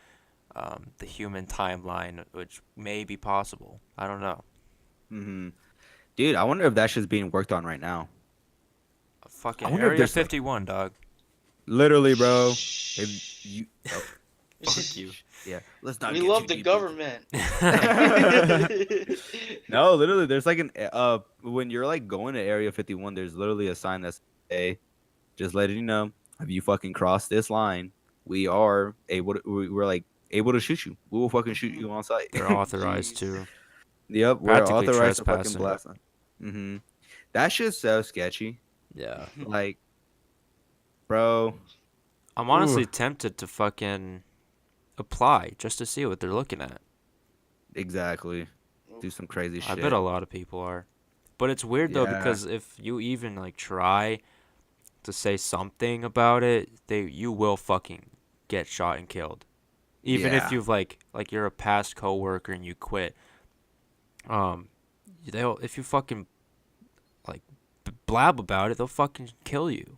the human timeline, which may be possible. I don't know. Hmm. Dude, I wonder if that shit's being worked on right now. I Fucking wonder if Area there's like 51, dog. literally, bro. If you, Shh. oh, Fuck you. yeah, let's not We get too love the deep into. government. No, literally, there's like when you're like going to Area 51, there's literally a sign that's, hey, just letting you know, if you fucking cross this line, we're like able to shoot you. We will fucking shoot you on sight. They're authorized Jeez. to. Yep, we're Practically authorized to fucking trespassing. blast them. Mm-hmm. That shit's so sketchy. Yeah. Like, bro. I'm Ooh. honestly tempted to fucking apply just to see what they're looking at. Exactly. Do some crazy I bet a shit. lot of people are. But it's weird though Yeah. because if you even like try to say something about it, you will fucking get shot and killed. Even if Yeah. you've like you're a past coworker and you quit. Um they'll if you fucking like blab about it, they'll fucking kill you.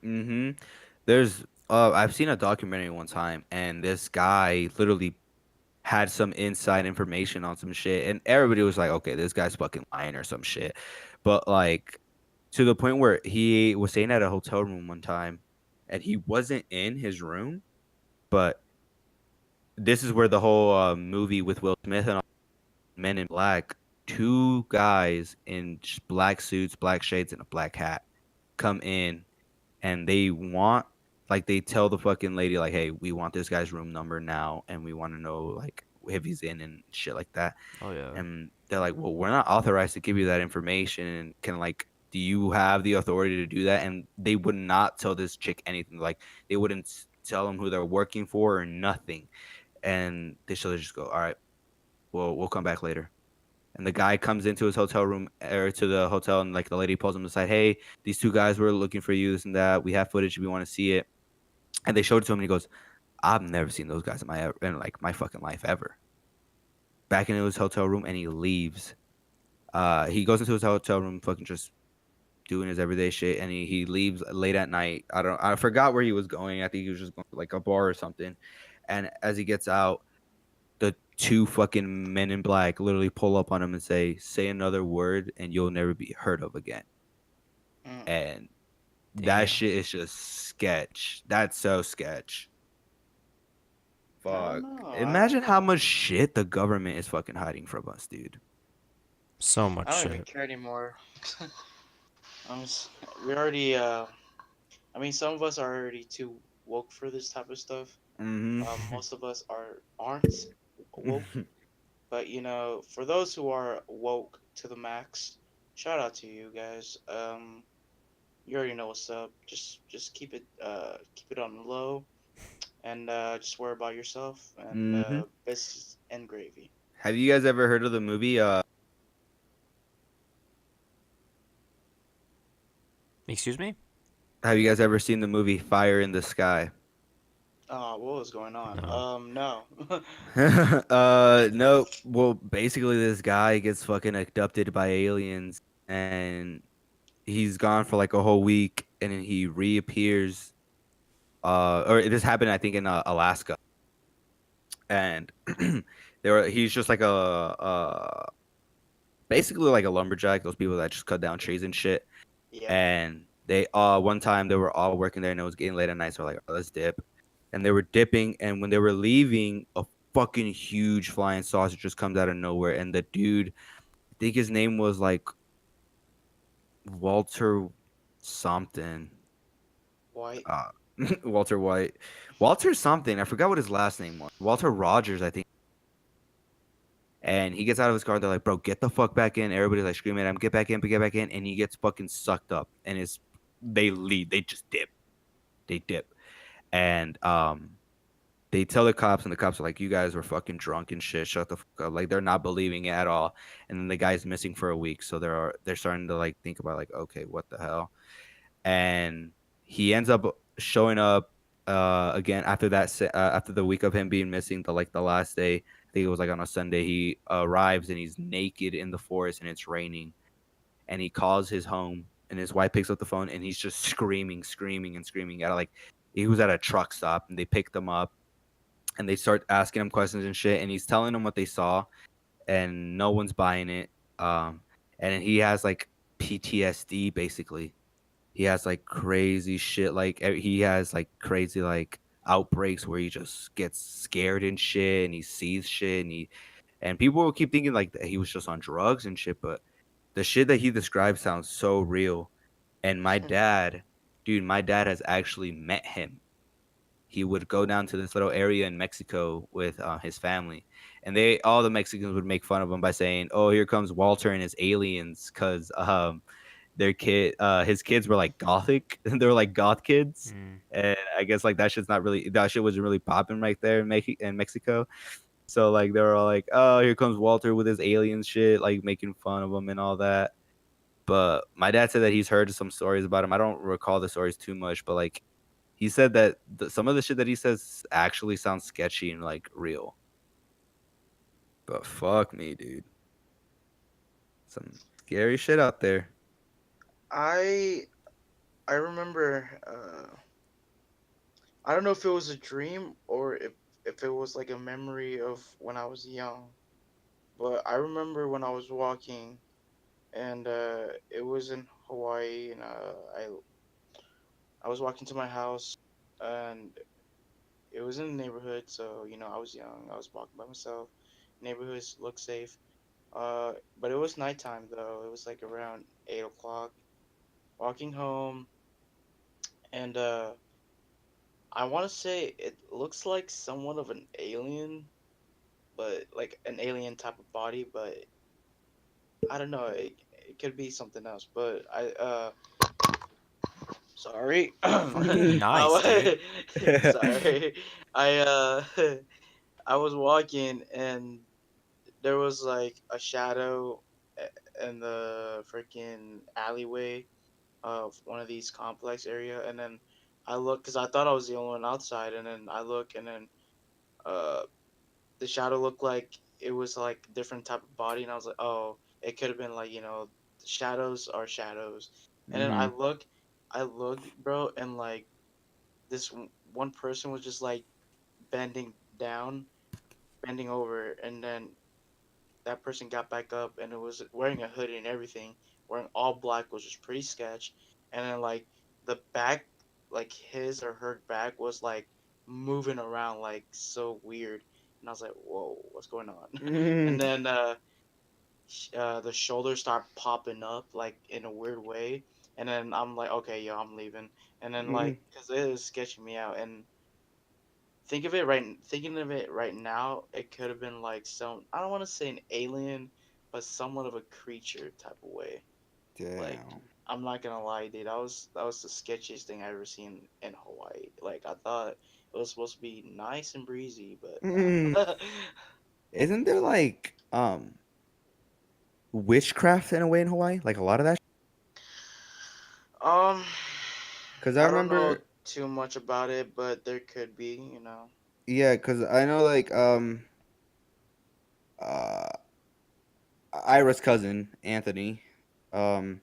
Mm-hmm. There's I've seen a documentary one time and this guy literally had some inside information on some shit and everybody was like, okay, this guy's fucking lying or some shit. But like to the point where he was staying at a hotel room one time and he wasn't in his room, but this is where the whole movie with Will Smith and all Men in Black, two guys in black suits, black shades, and a black hat come in and they tell the fucking lady like, hey, we want this guy's room number now and we want to know like if he's in and shit like that. Oh yeah. And they're like, well, we're not authorized to give you that information and can like do you have the authority to do that? And they would not tell this chick anything. Like they wouldn't tell them who they're working for or nothing. And they should just go, all right, well, we'll come back later. And the guy comes into his hotel room or to the hotel, and like the lady pulls him aside. Hey, these two guys were looking for you, this and that. We have footage. We want to see it. And they showed it to him, and he goes, "I've never seen those guys in like my fucking life ever." Back into his hotel room, and he leaves. He goes into his hotel room, fucking just doing his everyday shit, and he leaves late at night. I forgot where he was going. I think he was just going to like a bar or something. And as he gets out, the two fucking men in black literally pull up on him and say another word and you'll never be heard of again. Mm, And that Damn. shit is just sketch. That's so sketch. I don't Fuck. know. Imagine how much shit the government is fucking hiding from us, dude. So much I don't even shit. care anymore. I'm just, we already. I mean, some of us are already too woke for this type of stuff. Hmm. Most of us aren't woke. But for those who are woke to the max, shout out to you guys. You already know what's up. Just keep it on the low, and just worry about yourself and Hmm. biscuits and gravy. Have you guys ever heard of the movie? Excuse me? Have you guys ever seen the movie Fire in the Sky? Oh, what was going on? No. No. No. Well, basically, this guy gets fucking abducted by aliens, and he's gone for like a whole week, and then he reappears. Or this happened, I think, in Alaska, and he's just like basically like a lumberjack. Those people that just cut down trees and shit. Yep. And they one time they were all working there, and it was getting late at night, so like, oh, let's dip. And they were dipping, and when they were leaving, a fucking huge flying saucer just comes out of nowhere, and the dude, I think his name was like Walter something. White. Uh, Walter White. Walter something. I forgot what his last name was. Walter Rogers, I think. And he gets out of his car. They're like, bro, get the fuck back in. Everybody's like screaming at him, get back in, get back in. And he gets fucking sucked up. And they leave. They just dip. They dip. And they tell the cops, and the cops are like, you guys were fucking drunk and shit. Shut the fuck up. Like, they're not believing it at all. And then the guy's missing for a week. So they're starting to like think about like, okay, what the hell? And he ends up showing up again after after the week of him being missing, the last day. I think it was like on a Sunday. He arrives and he's naked in the forest and it's raining. And he calls his home, and his wife picks up the phone, and he's just screaming, screaming, and screaming at like he was at a truck stop, and they picked him up and they start asking him questions and shit, and he's telling them what they saw, and no one's buying it. and then he has like PTSD basically. He has like crazy shit. Like he has like crazy like outbreaks where he just gets scared and shit, and he sees shit, and people will keep thinking like that he was just on drugs and shit, but the shit that he describes sounds so real. And my dad, dude, my dad has actually met him. He would go down to this little area in Mexico with his family, and they all the Mexicans would make fun of him by saying, "Oh, here comes Walter and his aliens," because his kids were like gothic, they were like goth kids, Mm. and I guess like that shit wasn't really popping right there in Mexico. So like they were all like, "Oh, here comes Walter with his alien shit," like making fun of him and all that. But my dad said that he's heard some stories about him. I don't recall the stories too much, but like he said that some of the shit that he says actually sounds sketchy and like real. But fuck me, dude. Some scary shit out there. I I remember I don't know if it was a dream or if it was like a memory of when I was young, but I remember when I was walking and it was in Hawaii and I was walking to my house and it was in the neighborhood, so I was young. I was walking by myself. Neighborhoods look safe. But it was nighttime though. It was like around 8 o'clock. Walking home, and I want to say it looks like somewhat of an alien, but like an alien type of body. But I don't know. It could be something else. But sorry. Fucking nice, dude. Sorry. I I was walking and there was like a shadow in the freaking alleyway of one of these complex area, and then I look because I thought I was the only one outside, and then I look, and then uh the shadow looked like it was like a different type of body, and I was like, oh, it could have been like shadows are shadows, and then Hmm. I looked, bro, and like this one person was just like bending down, bending over, and then that person got back up and it was wearing a hoodie and everything, wearing all black, was just pretty sketch. And then like the back, like his or her back was like moving around like so weird, and I was like, whoa, what's going on? And Hmm. then the shoulders start popping up like in a weird way, and then I'm like, okay, yo, I'm leaving. And then like, cause it is sketching me out, and thinking of it right now, it could have been like some, I don't want to say an alien, but somewhat of a creature type of way. Like, Damn. I'm not gonna lie, dude, that was the sketchiest thing I ever seen in Hawaii. Like, I thought it was supposed to be nice and breezy, but Mm. nah. Isn't there like witchcraft in a way in Hawaii? Like a lot of that? um Because I I don't know remember, too much about it, but there could be. yeah, because I know like uh Ira's cousin Anthony, um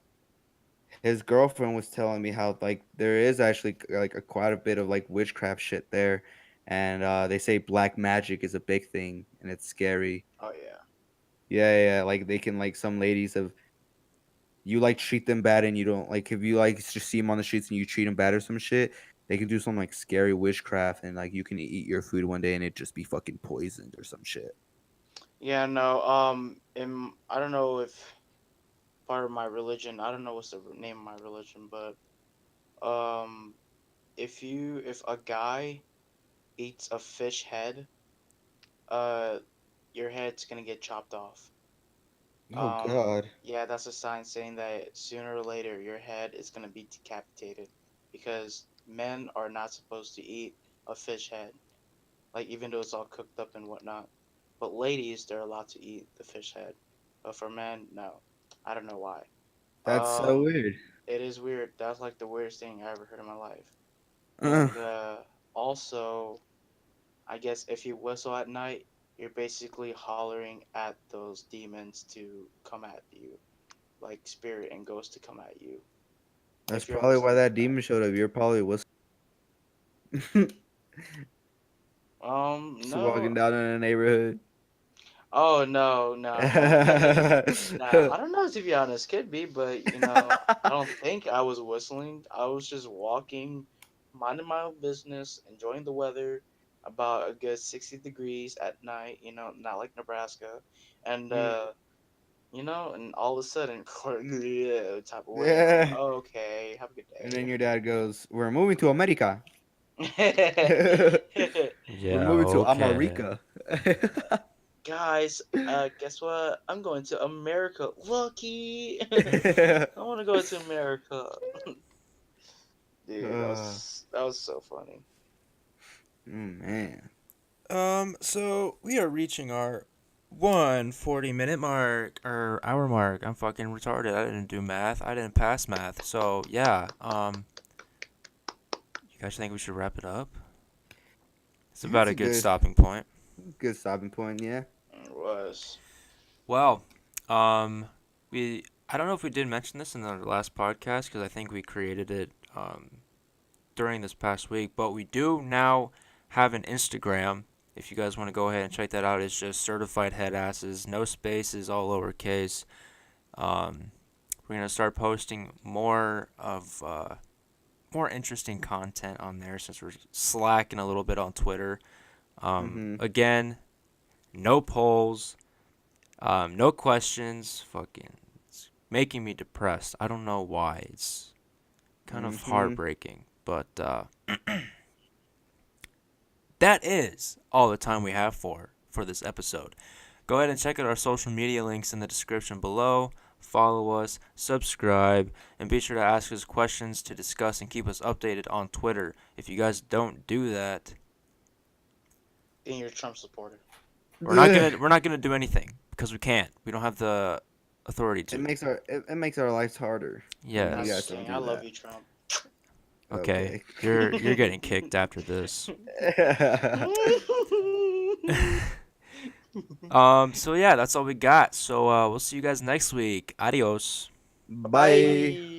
his girlfriend was telling me how like there is actually like a quite a bit of like witchcraft shit there, and they say black magic is a big thing and it's scary. Oh yeah. Yeah, yeah, yeah, like they can like some ladies have you like treat them bad and you don't like if you like just see them on the streets and you treat them bad or some shit, they can do some like scary witchcraft and like you can eat your food one day and it just be fucking poisoned or some shit. Yeah, no, I don't know if part of my religion, I don't know what's the name of my religion, but um if a guy eats a fish head, uh your head's gonna get chopped off. Oh God. Yeah, that's a sign saying that sooner or later your head is gonna be decapitated, because men are not supposed to eat a fish head, like even though it's all cooked up and whatnot. But ladies, they're allowed to eat the fish head. But for men, no. I don't know why. That's so Um, weird. it is weird. That's like the weirdest thing I ever heard in my life. Uh, And also, I guess if you whistle at night, you're basically hollering at those demons to come at you, like spirit and ghost to come at you. that's If you're probably why whistling that at night. demon showed up. You're probably was just walking No, down in a neighborhood. Oh no, no. Nah, I don't know to be honest. Could be, but I don't think I was whistling. I was just walking, minding my own business, enjoying the weather. About a good 60 degrees at night. Not like Nebraska, and Mm, and all of a sudden, type of way. And I'm like, yeah. oh, okay, have a good And then day. your dad goes, "We're moving to America. We're Yeah, moving to okay. America." Guys, guess what? I'm going to America. Lucky. I want to go to America. Dude, that uh, was that was so funny. man. So we are reaching our 140-minute mark or hour mark. I'm fucking retarded. I didn't do math. I didn't pass math. So yeah. You guys think we should wrap it up? It's about That's a a good good stopping point. good stopping point. Yeah. It was. Well, um, we I don't know if we did mention this in the last podcast because I think we created it during this past week, but we do now have an Instagram. If you guys want to go ahead and check that out, it's just certified headasses, no spaces, all lowercase. Um, we're gonna start posting more interesting content on there since we're slacking a little bit on Twitter. Mhm. Again, no polls, no questions. Fucking, it's making me depressed. I don't know why. It's kind of Mhm. heartbreaking, but that is all the time we have for this episode. Go ahead and check out our social media links in the description below. Follow us, subscribe, and be sure to ask us questions to discuss and keep us updated on Twitter. If you guys don't do that, Being your Trump supporter. we're not gonna do anything because we can't. We don't have the authority It to. makes our lives harder when I'm you guys just Yes. don't kidding. I do love that. you, Trump. Okay. Okay. You're getting kicked after this. So yeah, that's all we got. So we'll see you guys next week. Adios. Bye Bye. bye.